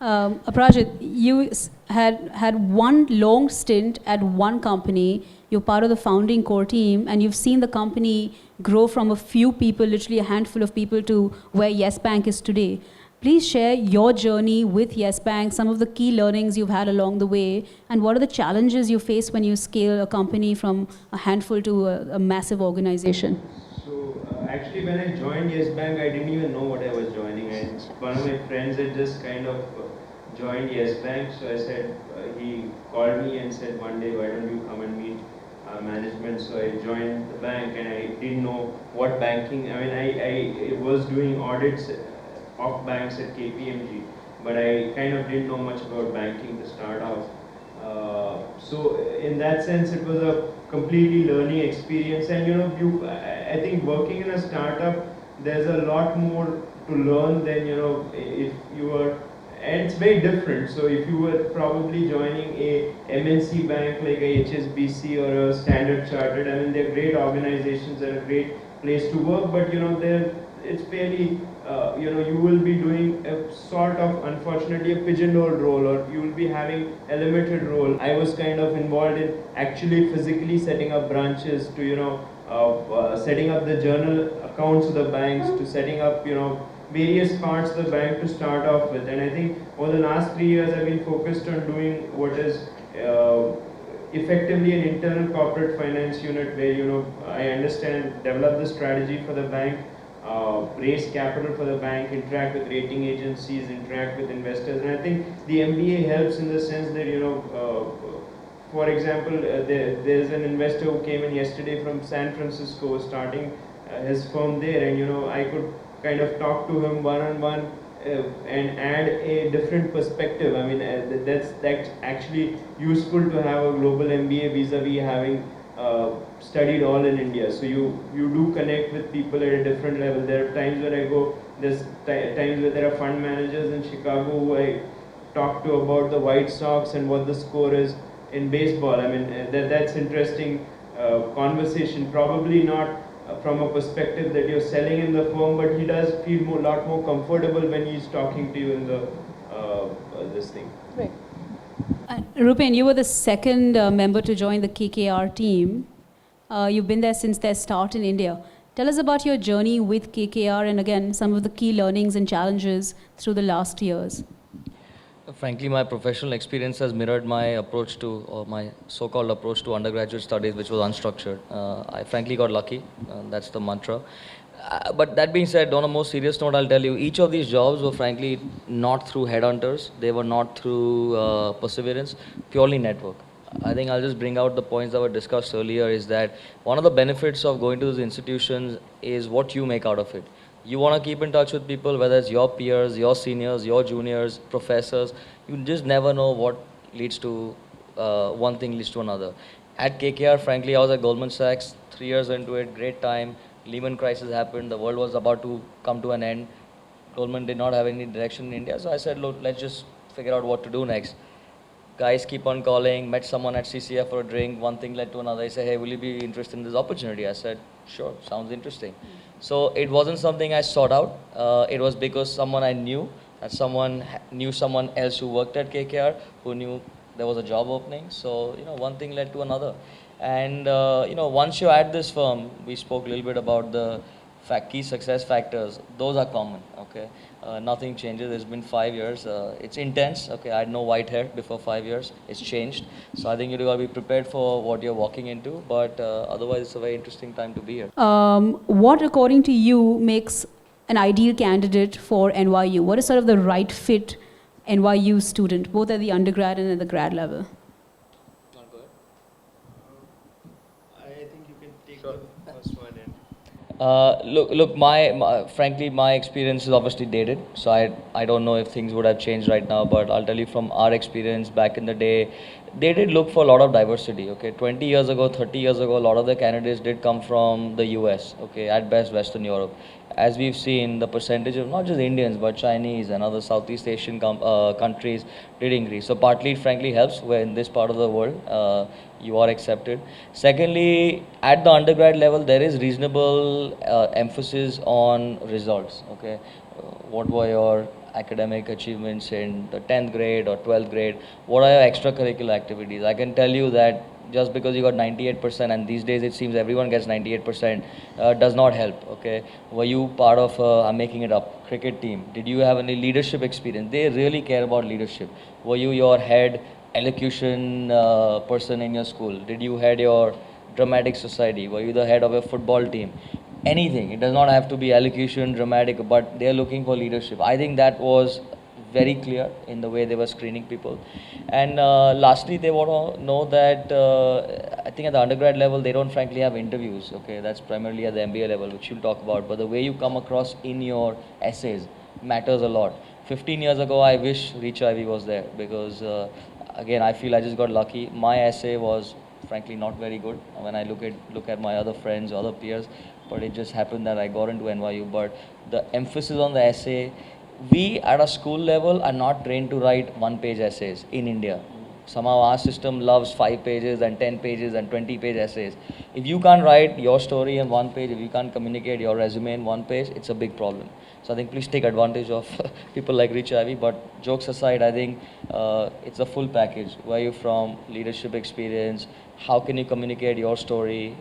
Aparajit, you had one long stint at one company. You're part of the founding core team, and you've seen the company grow from a few people, literally a handful of people, to where Yes Bank is today. Please share your journey with Yes Bank, some of the key learnings you've had along the way, and what are the challenges you face when you scale a company from a handful to a massive organization? So actually when I joined Yes Bank, I didn't even know what I was joining. And one of my friends had just kind of joined Yes Bank, so I said, he called me and said one day, why don't you come and meet management? So I joined the bank, and I didn't know what banking, I was doing audits of banks at KPMG, but I kind of didn't know much about banking to start off. So in that sense, it was a completely learning experience. And I think working in a startup, there's a lot more to learn than if you were, and it's very different. So if you were probably joining a MNC bank like a HSBC or a Standard Chartered, they're great organizations and a great place to work, but it's fairly, you will be doing a sort of, unfortunately, a pigeonholed role, or you will be having a limited role. I was kind of involved in actually physically setting up branches to, setting up the journal accounts of the banks, to setting up, various parts of the bank to start off with. And I think over the last 3 years, I've been focused on doing what is effectively an internal corporate finance unit where, I understand, develop the strategy for the bank, raise capital for the bank, interact with rating agencies, interact with investors. And I think the MBA helps in the sense that, for example, there's an investor who came in yesterday from San Francisco, starting his firm there, and I could kind of talk to him one-on-one and add a different perspective. I mean, that's actually useful to have a global MBA vis-a-vis having studied all in India. So you do connect with people at a different level. There are times where I go, there's times where there are fund managers in Chicago who I talk to about the White Sox and what the score is in baseball. I mean, that's interesting conversation. Probably not from a perspective that you're selling in the firm, but he does feel a lot more comfortable when he's talking to you in the this thing. Right. Rupen, you were the second member to join the KKR team. You've been there since their start in India. Tell us about your journey with KKR and again, some of the key learnings and challenges through the last years. Frankly, my professional experience has mirrored my approach to, or my so-called approach to undergraduate studies, which was unstructured. I frankly got lucky. That's the mantra. But that being said, on a more serious note, I'll tell you, each of these jobs were frankly not through headhunters. They were not through perseverance, purely network. I think I'll just bring out the points that were discussed earlier, is that one of the benefits of going to those institutions is what you make out of it. You want to keep in touch with people, whether it's your peers, your seniors, your juniors, professors. You just never know what leads to, one thing leads to another. At KKR, frankly, I was at Goldman Sachs, 3 years into it, great time. Lehman crisis happened, the world was about to come to an end. Goldman did not have any direction in India, so I said, look, let's just figure out what to do next. Guys keep on calling, met someone at CCF for a drink, one thing led to another. He said, hey, will you be interested in this opportunity? I said, sure, sounds interesting. So it wasn't something I sought out. It was because someone I knew, that someone knew someone else who worked at KKR, who knew there was a job opening. So, one thing led to another. And, once you're at this firm, we spoke a little bit about the key success factors. Those are common, okay? Nothing changes. It's been 5 years. It's intense, okay? I had no white hair before 5 years. It's changed. So I think you got to be prepared for what you're walking into. But otherwise, it's a very interesting time to be here. What, according to you, makes an ideal candidate for NYU? What is sort of the right fit NYU student, both at the undergrad and at the grad level? I think you can take the first one. Look. Frankly, my experience is obviously dated, so I don't know if things would have changed right now. But I'll tell you from our experience back in the day, they did look for a lot of diversity. Okay, 20 years ago, 30 years ago, a lot of the candidates did come from the US. Okay, at best Western Europe. As we've seen, the percentage of not just Indians but Chinese and other Southeast Asian countries did increase. So partly, it frankly helps where in this part of the world you are accepted. Secondly, at the undergrad level, there is reasonable emphasis on results. Okay, what were your academic achievements in the 10th grade or 12th grade? What are your extracurricular activities? I can tell you that just because you got 98%, and these days it seems everyone gets 98%, does not help, okay? Were you part of, I'm making it up, cricket team? Did you have any leadership experience? They really care about leadership. Were you your head elocution person in your school? Did you head your dramatic society? Were you the head of a football team? Anything. It does not have to be elocution, dramatic, but they're looking for leadership. I think that was very clear in the way they were screening people. And lastly, they want to know that I think at the undergrad level, they don't frankly have interviews. Okay, that's primarily at the MBA level, which you'll talk about. But the way you come across in your essays matters a lot. 15 years ago, I wish Reach Ivy was there because, again, I feel I just got lucky. My essay was frankly not very good when I look at my other friends, other peers. But it just happened that I got into NYU. But the emphasis on the essay, we at a school level are not trained to write one-page essays in India. Somehow our system loves 5 pages and 10 pages and 20-page essays. If you can't write your story in 1 page, if you can't communicate your resume in 1 page, it's a big problem. So I think please take advantage of people like Rich Ivy. But jokes aside, I think it's a full package. Where you're from, leadership experience, how can you communicate your story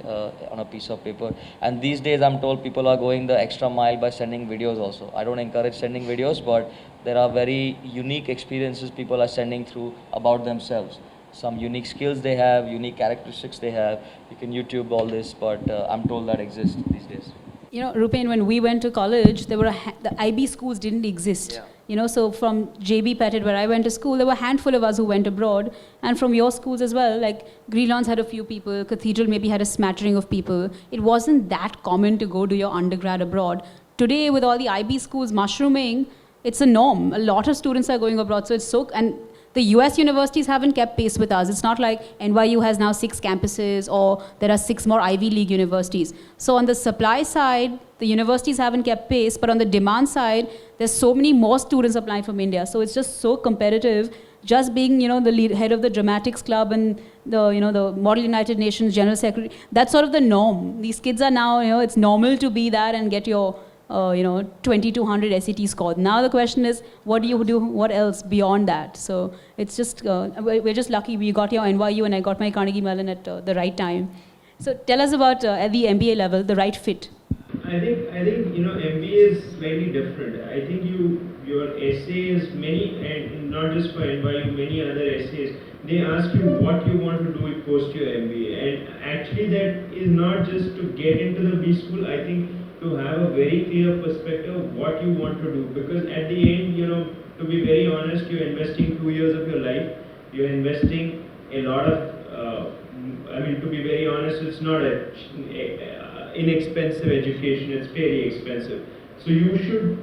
on a piece of paper. And these days I'm told people are going the extra mile by sending videos also. I don't encourage sending videos, but there are very unique experiences people are sending through about themselves. Some unique skills they have, unique characteristics they have. You can YouTube all this, but I'm told that exists these days. You know, Rupen, when we went to college, there were the IB schools didn't exist. Yeah. You know, so from JB Pettit, where I went to school, there were a handful of us who went abroad, and from your schools as well. Like Greenlands had a few people, Cathedral maybe had a smattering of people. It wasn't that common to go do your undergrad abroad. Today, with all the IB schools mushrooming, it's a norm. A lot of students are going abroad, so it's so and. The US universities haven't kept pace with us. It's not like NYU has now 6 campuses or there are 6 more Ivy League universities. So on the supply side, the universities haven't kept pace, but on the demand side, there's so many more students applying from India. So it's just so competitive. Just being, you know, the head of the Dramatics Club and the, you know, the Model United Nations General Secretary, that's sort of the norm. These kids are now, you know, it's normal to be that and get your 2200 SAT score. Now the question is, what do you do? What else beyond that? So it's just we're just lucky we got your NYU and I got my Carnegie Mellon at the right time. So tell us about at the MBA level, the right fit. I think MBA is slightly different. I think your essays, many, and not just for NYU, many other essays, they ask you what you want to do post your MBA, and actually that is not just to get into the B school. I think to have a very clear perspective of what you want to do, because at the end, to be very honest, you're investing 2 years of your life. You're investing a lot of. To be very honest, it's not a inexpensive education. It's very expensive. So you should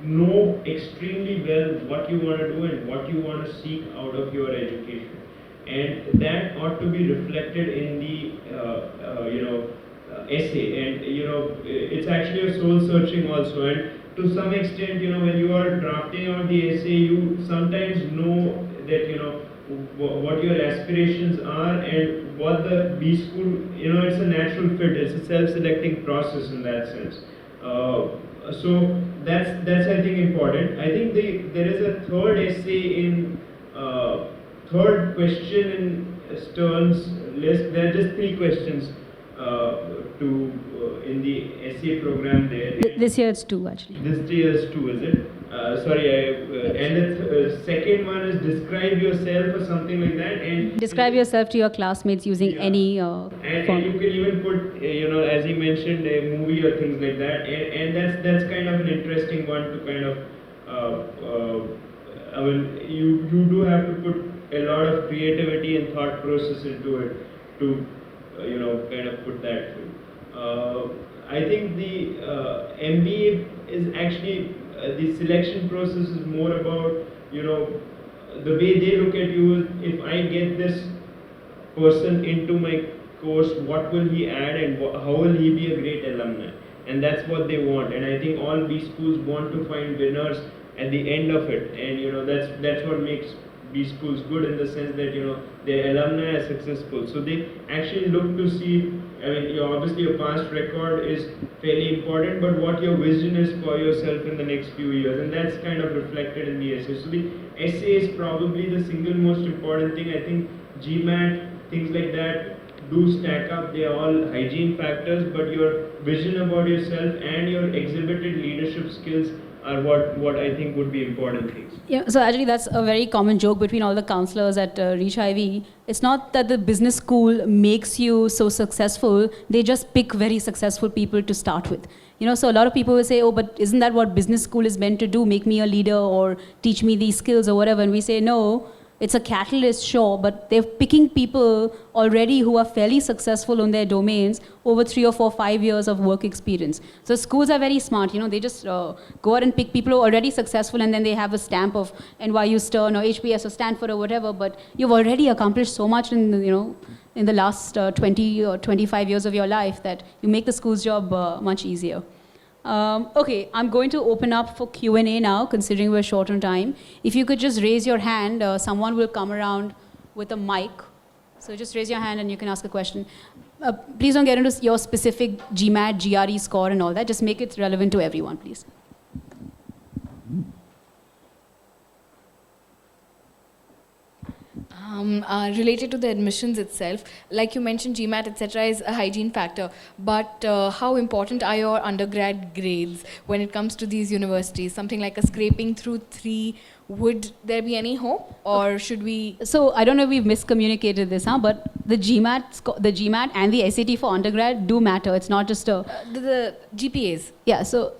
know extremely well what you want to do and what you want to seek out of your education, and that ought to be reflected in the essay. And it's actually a soul searching also. And to some extent, when you are drafting out the essay, you sometimes know that what your aspirations are and what the B school, it's a natural fit. It's a self-selecting process in that sense. So that's I think important. I think there is a third essay in third question in Stern's list. There are just 3 questions in the essay program there. This year it's 2 actually. This year is 2, is it? And the second one is describe yourself or something like that. And Describe yourself to your classmates using any and form. you can even put, as he mentioned, a movie or things like that. And that's kind of an interesting one to kind of. You do have to put a lot of creativity and thought process into it to, kind of put that through. I think the MBA is actually. The selection process is more about, the way they look at you is, if I get this person into my course, what will he add and how will he be a great alumni? And that's what they want. And I think all B schools want to find winners at the end of it. And that's what makes B schools good, in the sense that their alumni are successful. So they actually look to see. Obviously your past record is fairly important, but what your vision is for yourself in the next few years, and that's kind of reflected in the essay. So the essay is probably the single most important thing. I think GMAT, things like that, do stack up. They are all hygiene factors, but your vision about yourself and your exhibited leadership skills are what I think would be important things. Yeah, so actually that's a very common joke between all the counselors at Reach Ivy. It's not that the business school makes you so successful, they just pick very successful people to start with. So a lot of people will say, oh, but isn't that what business school is meant to do, make me a leader or teach me these skills or whatever? And we say, no, it's a catalyst, sure, but they're picking people already who are fairly successful in their domains over 3 or 4, 5 years of work experience. So schools are very smart, they just go out and pick people who are already successful, and then they have a stamp of NYU Stern or HBS or Stanford or whatever, but you've already accomplished so much in the last 20 or 25 years of your life that you make the school's job much easier. Okay, I'm going to open up for Q&A now, considering we're short on time. If you could just raise your hand, someone will come around with a mic. So just raise your hand and you can ask a question. Please don't get into your specific GMAT, GRE score and all that. Just make it relevant to everyone, please. Related to the admissions itself, like you mentioned, GMAT, etc., is a hygiene factor. But how important are your undergrad grades when it comes to these universities? Something like a scraping through 3, would there be any hope, or should we? So I don't know if we've miscommunicated this, but the GMAT and the SAT for undergrad do matter. It's not just a The GPAs. yeah. So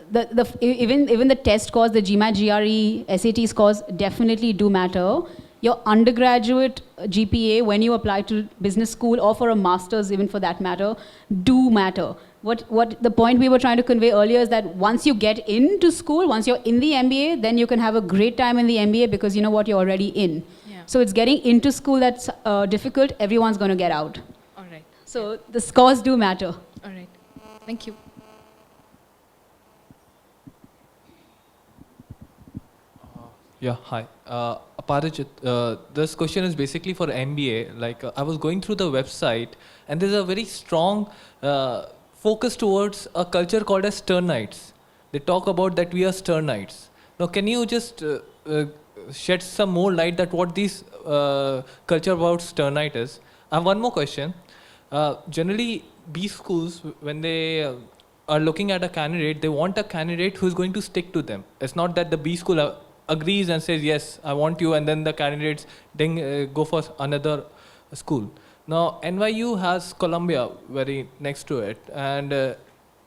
even the test scores, the GMAT, GRE, SAT scores definitely do matter. Your undergraduate GPA, when you apply to business school or for a master's, even for that matter, do matter. What the point we were trying to convey earlier is that once you get into school, once you're in the MBA, then you can have a great time in the MBA because you know what, you're already in. Yeah. So it's getting into school that's difficult. Everyone's going to get out. All right. So the scores do matter. All right. Thank you. Yeah, hi. Aparajit, this question is basically for MBA. Like, I was going through the website, and there's a very strong focus towards a culture called as Sternites. They talk about that we are Sternites. Now, can you just shed some more light that what this culture about Sternite is? I have one more question. Generally, B schools, when they are looking at a candidate, they want a candidate who is going to stick to them. It's not that the B school agrees and says, yes, I want you, and then the candidates then go for another school. Now, NYU has Columbia very next to it, and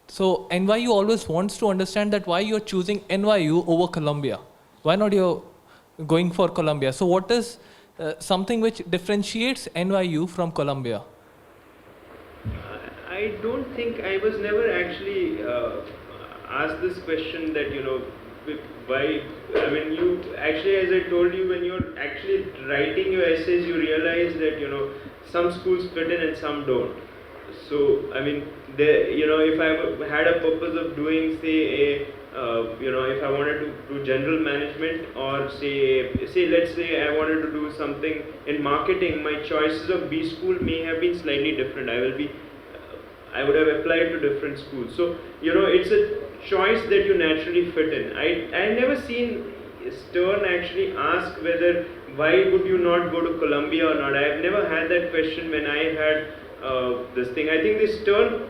so NYU always wants to understand that why you're choosing NYU over Columbia. Why not you're going for Columbia? So what is something which differentiates NYU from Columbia? I don't think I was never actually asked this question that, you know, why, I mean, you actually, as I told you, when you're actually writing your essays, you realize that, you know, some schools fit in and some don't. So, I mean, you know, if I had a purpose of doing, say, you know, if I wanted to do general management, or let's say I wanted to do something in marketing, my choices of B school may have been slightly different. I would have applied to different schools. So, you know, it's a choice that you naturally fit in. I never seen Stern actually ask whether why would you not go to Columbia or not. I have never had that question when I had this thing. I think this Stern,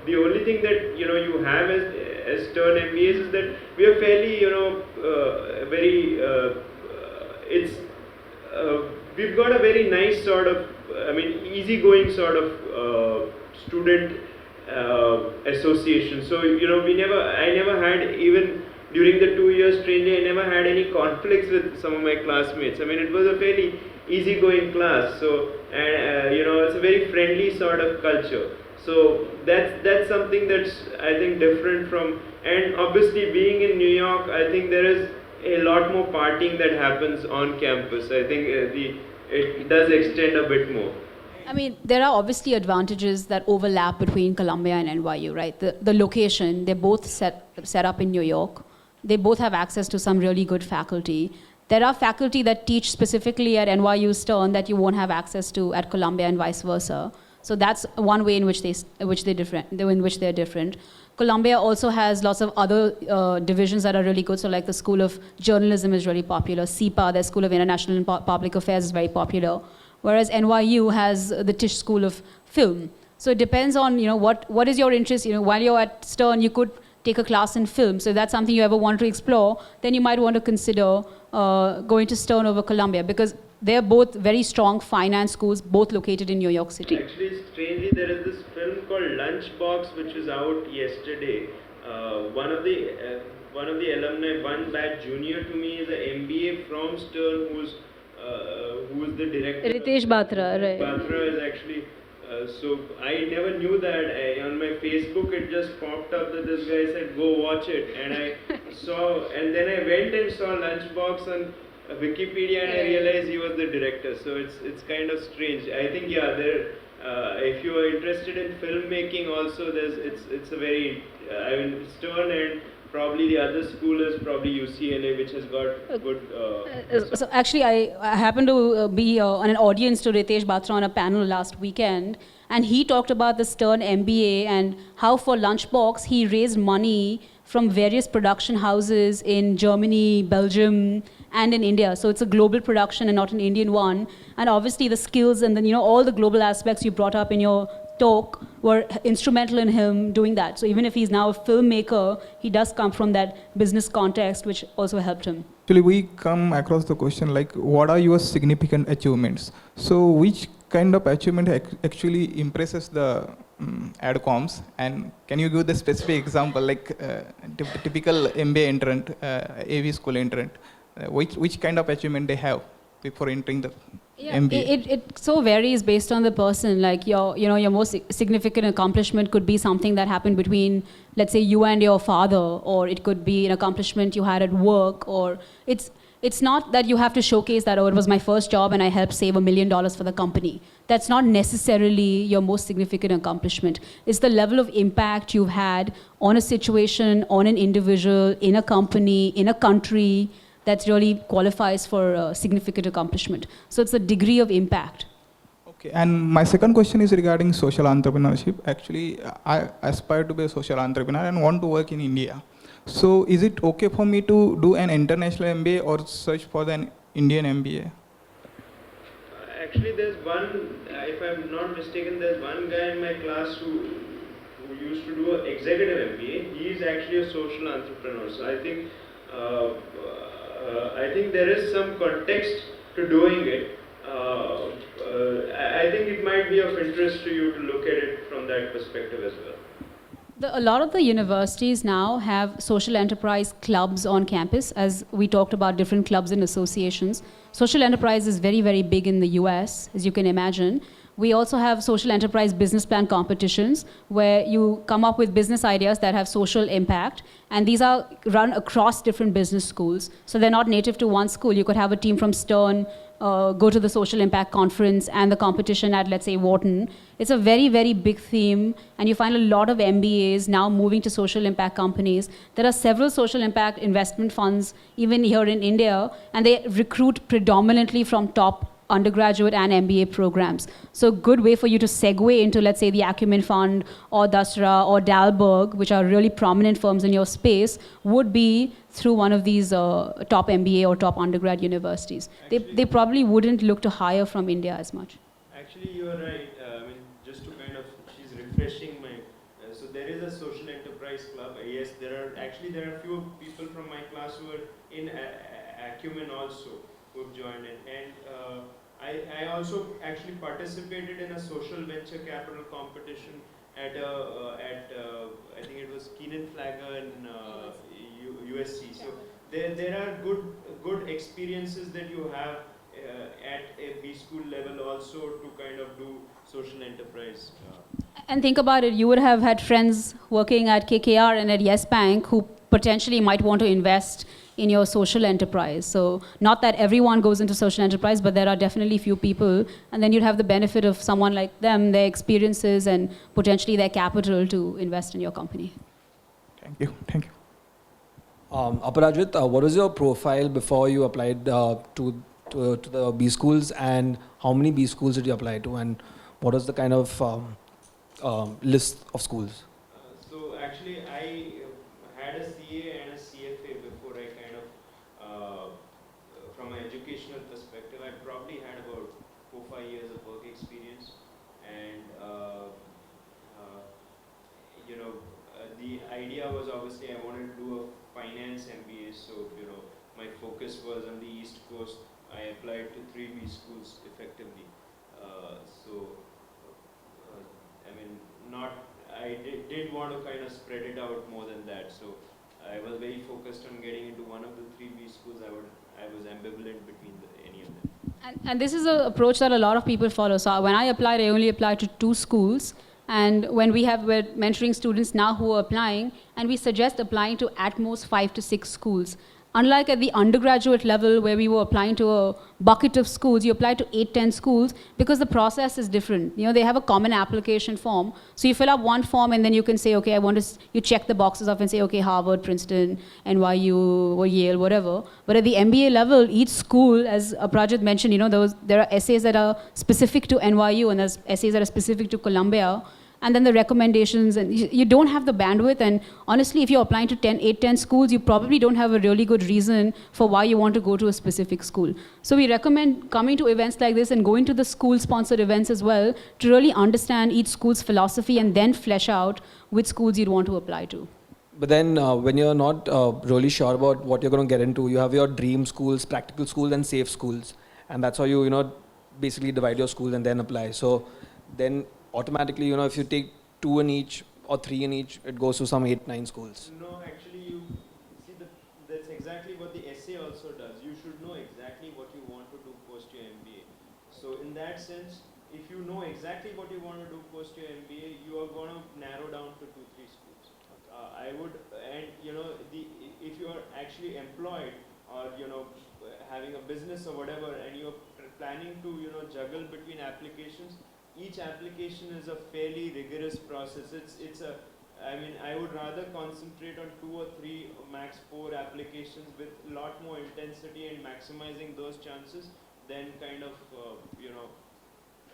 the only thing that, you know, you have as Stern MBAs is that we are fairly, you know, we've got a very nice sort of, I mean, easygoing sort of student association. So, you know, I never had, even during the 2 years, strangely, I never had any conflicts with some of my classmates. I mean, it was a fairly easygoing class. So, and you know, it's a very friendly sort of culture. So that's something that's, I think, different from, and obviously being in New York, I think there is a lot more partying that happens on campus. I think it does extend a bit more. I mean, there are obviously advantages that overlap between Columbia and NYU, right? The location, they're both set up in New York. They both have access to some really good faculty. There are faculty that teach specifically at NYU Stern that you won't have access to at Columbia and vice versa. So that's one way in which they're different. Columbia also has lots of other divisions that are really good. So like the School of Journalism is really popular. SIPA, their School of International and Public Affairs, is very popular. Whereas NYU has the Tisch School of Film. So it depends on, you know, what is your interest. You know, while you're at Stern, you could take a class in film. So if that's something you ever want to explore, then you might want to consider going to Stern over Columbia, because they're both very strong finance schools, both located in New York City. Actually, strangely, there is this film called Lunchbox, which was out yesterday. One of the alumni, one batch junior to me, is an MBA from Stern, who's the director. Ritesh Batra, right? Batra is actually. So I never knew that. On my Facebook, it just popped up that this guy said, "Go watch it," and I saw, and then I went and saw Lunchbox on Wikipedia, and I realized he was the director. So it's kind of strange. I think if you are interested in filmmaking, also it's a very I mean, Stern and probably the other school is probably UCLA, which has got good. So actually, I happened to be on an audience to Ritesh Batra on a panel last weekend, and he talked about the Stern MBA and how for Lunchbox he raised money from various production houses in Germany, Belgium, and in India. So it's a global production and not an Indian one. And obviously the skills and then, all the global aspects you brought up in your talk were instrumental in him doing that. So even if he's now a filmmaker, he does come from that business context, which also helped him. Actually, we come across the question like, what are your significant achievements? So which kind of achievement actually impresses the adcoms, and can you give the specific example, like typical MBA entrant, AV school entrant, which kind of achievement they have before entering the MBA? It so varies based on the person. Like your most significant accomplishment could be something that happened between, let's say, you and your father, or it could be an accomplishment you had at work, or it's not that you have to showcase that, it was my first job and I helped save $1 million for the company. That's not necessarily your most significant accomplishment. It's the level of impact you've had on a situation, on an individual, in a company, in a country, that really qualifies for a significant accomplishment. So it's a degree of impact. Okay, and my second question is regarding social entrepreneurship. Actually, I aspire to be a social entrepreneur and want to work in India. So is it okay for me to do an international MBA or search for an Indian MBA? Actually, there's one, if I'm not mistaken, there's one guy in my class who used to do an executive MBA. He is actually a social entrepreneur. So I think there is some context to doing it. I think it might be of interest to you to look at it from that perspective as well. A lot of the universities now have social enterprise clubs on campus, as we talked about different clubs and associations. Social enterprise is very, very big in the US, as you can imagine. We also have social enterprise business plan competitions where you come up with business ideas that have social impact, and these are run across different business schools. So they're not native to one school. You could have a team from Stern go to the social impact conference and the competition at, let's say, Wharton. It's a very, very big theme, and you find a lot of MBAs now moving to social impact companies. There are several social impact investment funds even here in India, and they recruit predominantly from top undergraduate and MBA programs. So good way for you to segue into, let's say, the Acumen Fund or Dasra or Dalberg, which are really prominent firms in your space, would be through one of these top MBA or top undergrad universities. They probably wouldn't look to hire from India as much. Actually, you are right. Just to kind of, she's refreshing my, so there is a social enterprise club. Yes, there are few people from my class who are in Acumen also, who have joined in. And I also actually participated in a social venture capital competition at I think it was Keenan Flagger in USC. So there are good experiences that you have at a B school level also to kind of do social enterprise. And think about it, you would have had friends working at KKR and at Yes Bank who potentially might want to invest in your social enterprise. So not that everyone goes into social enterprise, but there are definitely few people, and then you'd have the benefit of someone like them, their experiences and potentially their capital to invest in your company. Thank you. Thank you. Aparajit, what was your profile before you applied to the B schools, and how many B schools did you apply to, and what was the kind of list of schools? So actually, I had a CA and a CFA before I kind of, from an educational perspective, I probably had about 4-5 years of work experience, and the idea was obviously I wanted to do a finance MBA, so my focus was on the East Coast. I applied to 3 B schools effectively. I did want to kind of spread it out more than that. So I was very focused on getting into one of the 3 B schools. I was ambivalent between any of them. And this is an approach that a lot of people follow. So when I applied, I only applied to 2 schools. And when we're mentoring students now who are applying, and we suggest applying to at most 5 to 6 schools. Unlike at the undergraduate level where we were applying to a bucket of schools, you apply to 8-10 schools because the process is different. They have a common application form. So you fill up one form and then you can say, okay, you check the boxes off and say, okay, Harvard, Princeton, NYU, or Yale, whatever. But at the MBA level, each school, as Aprajit mentioned, there are essays that are specific to NYU and there's essays that are specific to Columbia. and then the recommendations, and you don't have the bandwidth. And honestly, if you're applying to 10 schools, you probably don't have a really good reason for why you want to go to a specific school. So we recommend coming to events like this and going to the school-sponsored events as well to really understand each school's philosophy and then flesh out which schools you'd want to apply to. But then when you're not really sure about what you're going to get into, you have your dream schools, practical schools, and safe schools. And that's how you basically divide your schools and then apply. So then automatically, if you take 2 in each or 3 in each, it goes to some 8, 9 schools. No, actually, you see that's exactly what the essay also does. You should know exactly what you want to do post your MBA. So in that sense, if you know exactly what you want to do post your MBA, you are going to narrow down to 2, 3 schools. I would, and if you are actually employed or having a business or whatever, and you're planning to juggle between applications, each application is a fairly rigorous process. I would rather concentrate on 2 or 3, max 4 applications with a lot more intensity and maximizing those chances than kind of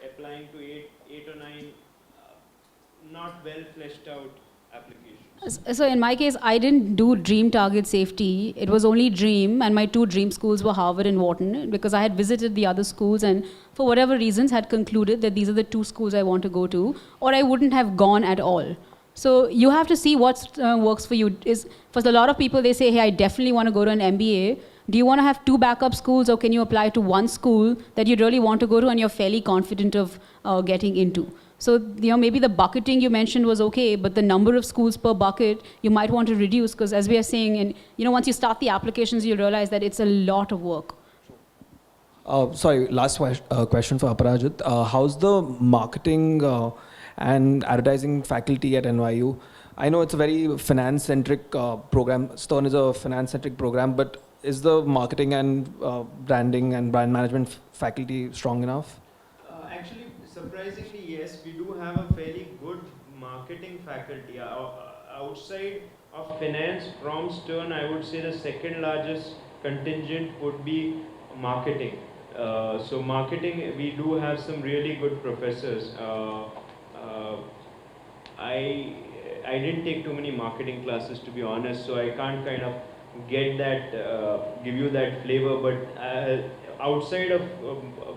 applying to 8 or 9 not well fleshed out applications. So in my case, I didn't do dream target safety. It was only dream, and my 2 dream schools were Harvard and Wharton, because I had visited the other schools and for whatever reasons had concluded that these are the 2 schools I want to go to, or I wouldn't have gone at all. So you have to see what works for you. For a lot of people, they say, hey, I definitely want to go to an MBA. Do you want to have 2 backup schools, or can you apply to 1 school that you really want to go to and you're fairly confident of getting into? So maybe the bucketing you mentioned was okay, but the number of schools per bucket you might want to reduce, because as we are saying, and once you start the applications, you realize that it's a lot of work. Sorry, last question for Aparajit. How's the marketing and advertising faculty at NYU? I know it's a very finance-centric program. Stern is a finance-centric program, but is the marketing and branding and brand management faculty strong enough? Actually, surprisingly, yes, we do have a fairly good marketing faculty. Outside of finance, from Stern, I would say the second largest contingent would be marketing. So marketing, we do have some really good professors. I didn't take too many marketing classes, to be honest, so I can't kind of get that, give you that flavor, but outside of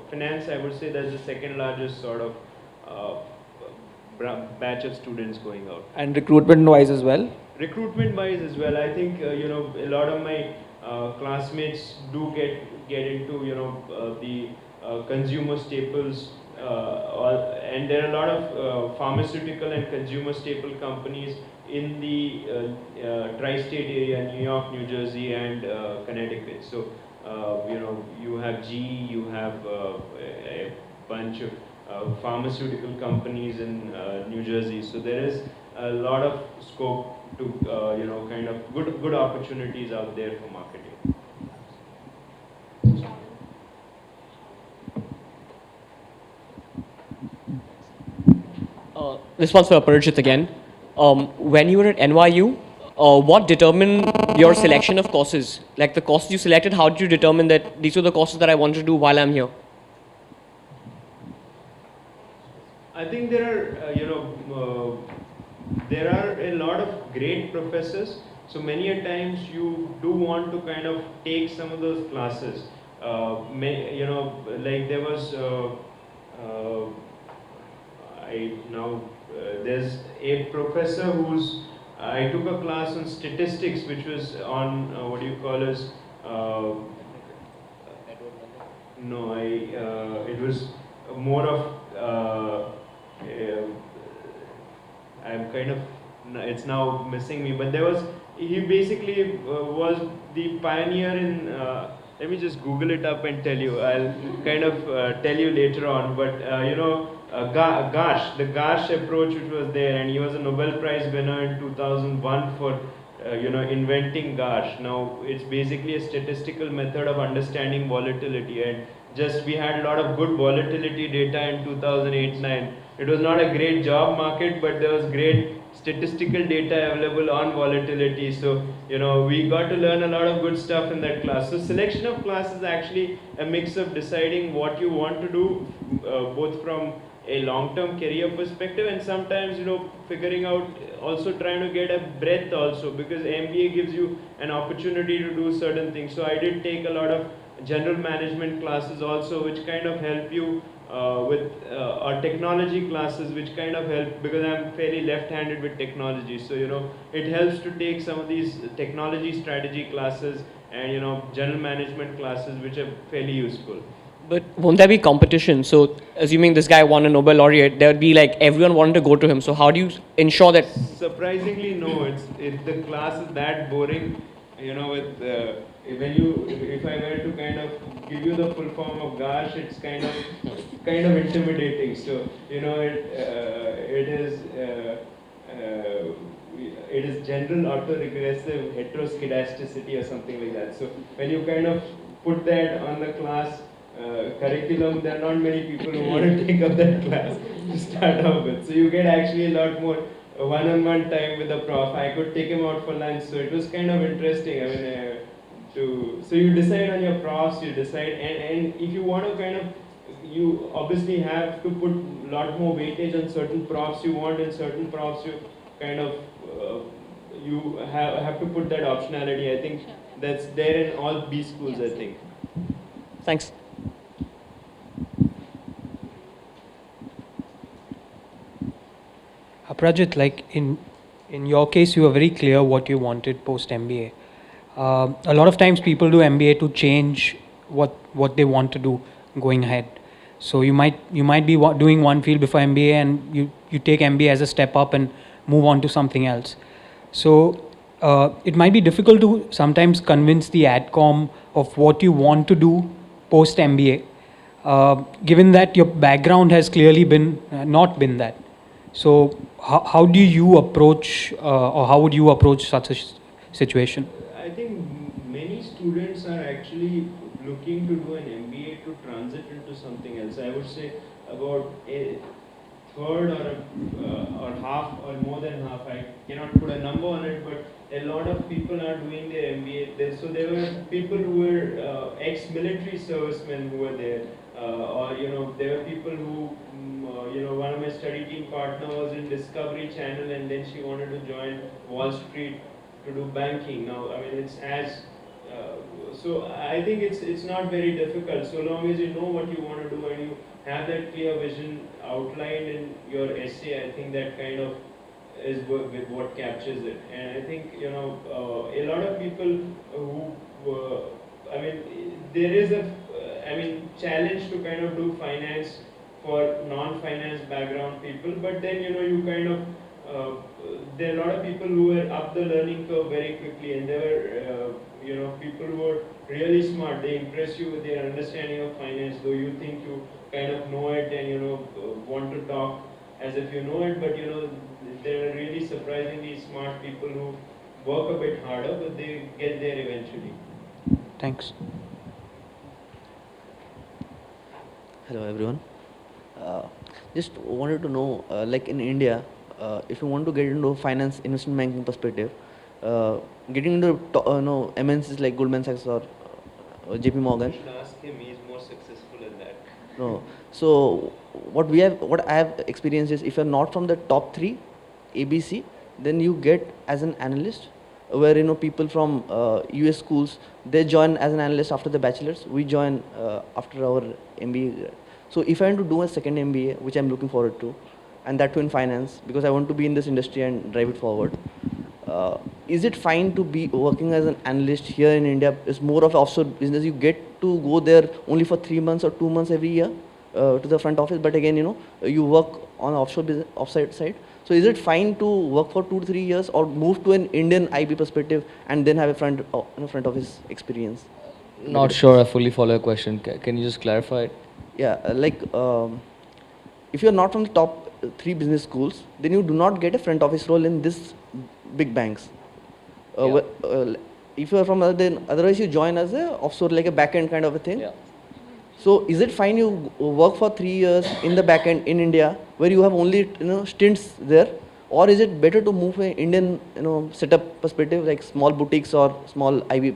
finance, I would say that's the second largest sort of batch of students going out. And recruitment-wise as well? Recruitment-wise as well, I think a lot of my classmates do get into the consumer staples, and there are a lot of pharmaceutical and consumer staple companies in the tri-state area, New York, New Jersey, and Connecticut. So you have GE, you have a bunch of pharmaceutical companies in New Jersey. So there is a lot of scope to kind of good opportunities out there for marketing. This one's for Aparajit again. When you were at NYU, what determined your selection of courses? Like the courses you selected, how did you determine that these were the courses that I want to do while I'm here? I think there are a lot of great professors. So many a times you do want to kind of take some of those classes. Like there was, there's a professor who's, I took a class on statistics, which was on it was more of, I'm kind of, it's now missing me, but he basically was the pioneer in, let me just Google it up and tell you. I'll kind of tell you later on, but GASH, the GASH approach which was there, and he was a Nobel Prize winner in 2001 for inventing GASH. Now it's basically a statistical method of understanding volatility, and we had a lot of good volatility data in 2008-9. It was not a great job market, but there was great statistical data available on volatility. So, we got to learn a lot of good stuff in that class. So selection of class is actually a mix of deciding what you want to do, both from a long-term career perspective, and sometimes figuring out, also trying to get a breadth also, because MBA gives you an opportunity to do certain things. So I did take a lot of general management classes also, which kind of help you with or technology classes, which kind of help, because I'm fairly left-handed with technology. So it helps to take some of these technology strategy classes and general management classes, which are fairly useful. But won't there be competition? So, assuming this guy won a Nobel laureate, there would be like everyone wanting to go to him. So, how do you ensure that? Surprisingly, no. It's the class is that boring. With if I were to kind of give you the full form of GASH, it's kind of intimidating. So it is general autoregressive heteroskedasticity or something like that. So when you kind of put that on the class curriculum, there are not many people who want to take up that class to start off with. So you get actually a lot more one-on-one time with the prof. I could take him out for lunch, so it was kind of interesting. I mean, so you decide on your profs, you decide, and if you want to kind of, you obviously have to put a lot more weightage on certain profs you want, and certain profs you kind of you have to put that optionality. I think that's there in all B schools. I think. Thanks. Aprajit, like in your case, you were very clear what you wanted post MBA. A lot of times people do MBA to change what they want to do going ahead. So you might be doing one field before MBA, and you take MBA as a step up and move on to something else. So it might be difficult to sometimes convince the AdCom of what you want to do post MBA, given that your background has clearly been not been that. So how do you approach, or how would you approach such a situation? I think many students are actually looking to do an MBA to transit into something else. I would say about a third or half or more than half. I cannot put a number on it, but a lot of people are doing their MBA. So there were people who were ex-military servicemen who were there, or there were people who, one of my study team partner was in Discovery Channel, and then she wanted to join Wall Street to do banking. Now, I mean, it's as so I think it's not very difficult, so long as you know what you want to do and you have that clear vision outlined in your essay. I think that kind of is with what captures it. And I think a lot of people who I mean, there is a challenge to kind of do finance for non-finance background people, but then you kind of there are a lot of people who were up the learning curve very quickly, and there were people who were really smart. They impress you with their understanding of finance, though you think you kind of know it and want to talk as if you know it, but there are really surprisingly smart people who work a bit harder, but they get there eventually. Thanks. Hello everyone. Just wanted to know, like in India, if you want to get into finance investment banking perspective, getting into MNCs like Goldman Sachs or JP Morgan. You should ask him, he's more successful in that. No. So what I have experienced is, if you're not from the top 3 ABC, then you get as an analyst, where people from US schools, they join as an analyst after the bachelor's. We join after our MBA. So if I want to do a second MBA, which I'm looking forward to, and that too in finance, because I want to be in this industry and drive it forward, is it fine to be working as an analyst here in India? It's more of an offshore business. You get to go there only for 3 months or 2 months every year to the front office, but again, you work on offshore business, offsite side. So is it fine to work for 2 to 3 years, or move to an Indian IB perspective and then have a front office experience? Not sure I fully follow your question. Can you just clarify it? Yeah, if you're not from the top 3 business schools, then you do not get a front office role in this big banks. If you are from otherwise you join as a offshore, like a back end kind of a thing. Yeah. So is it fine you work for 3 years in the back end in India, where you have only stints there, or is it better to move to an Indian setup perspective, like small boutiques or small IB,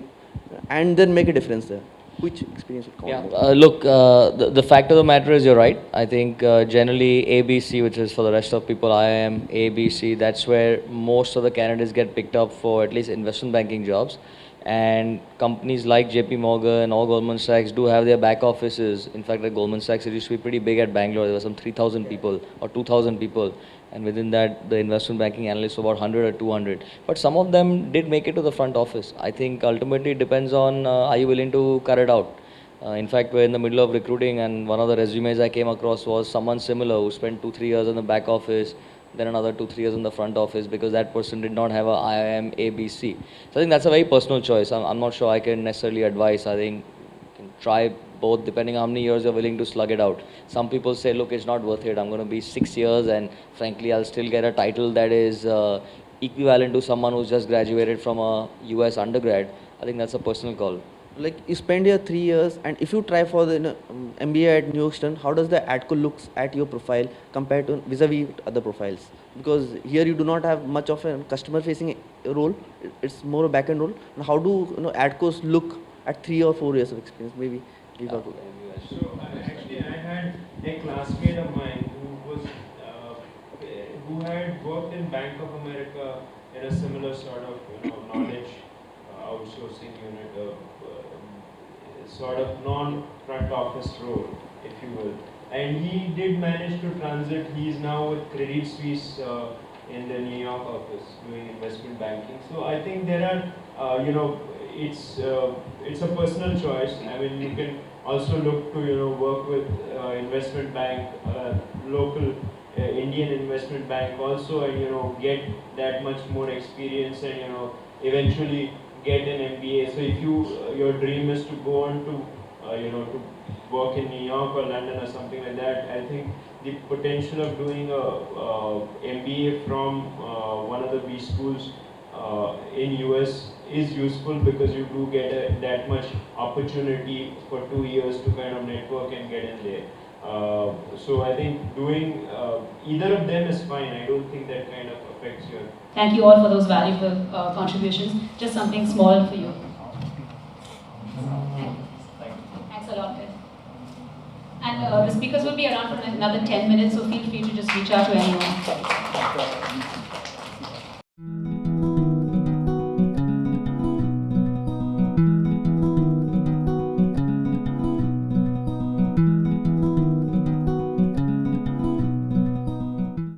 and then make a difference there? Which experience would count Yeah, more? look, the fact of the matter is you're right. I think generally ABC, which is for the rest of people, IIM, ABC, that's where most of the candidates get picked up for at least investment banking jobs. And companies like JP Morgan or Goldman Sachs do have their back offices. In fact, at Goldman Sachs, it used to be pretty big at Bangalore. There were some 3,000 people or 2,000 people. And within that, the investment banking analysts were about 100 or 200. But some of them did make it to the front office. I think ultimately it depends on are you willing to cut it out. In fact, we're in the middle of recruiting, and one of the resumes I came across was someone similar who spent 2-3 years in the back office, then another 2-3 years in the front office because that person did not have a IIM ABC. So I think that's a very personal choice. I'm not sure I can necessarily advise. I think you can try both depending on how many years you're willing to slug it out. Some people say, look, it's not worth it. I'm going to be 6 years, and frankly, I'll still get a title that is equivalent to someone who's just graduated from a US undergrad. I think that's a personal call. Like you spend your 3 years, and if you try for the MBA at New York, how does the ADCO looks at your profile compared to vis-a-vis other profiles? Because here you do not have much of a customer-facing role; it's more a back-end role. And how do ADCOs look at 3 or 4 years of experience? Maybe. So actually, I had a classmate of mine who had worked in Bank of America in a similar sort of knowledge outsourcing unit, sort of non-front office role, if you will. And he did manage to transit. He is now with Credit Suisse in the New York office doing investment banking. So I think there are, it's a personal choice. I mean, you can also look to work with investment bank, local Indian investment bank also, and get that much more experience, and eventually get an MBA. So if your dream is to go on to to work in New York or London or something like that, I think the potential of doing a MBA from one of the B schools in US is useful because you do get that much opportunity for 2 years to kind of network and get in there. So I think doing either of them is fine. I don't think that kind of affects your. Thank you all for those valuable contributions. Just something small for you. Thanks a lot, Ed. And the speakers will be around for another 10 minutes, so feel free to just reach out to anyone.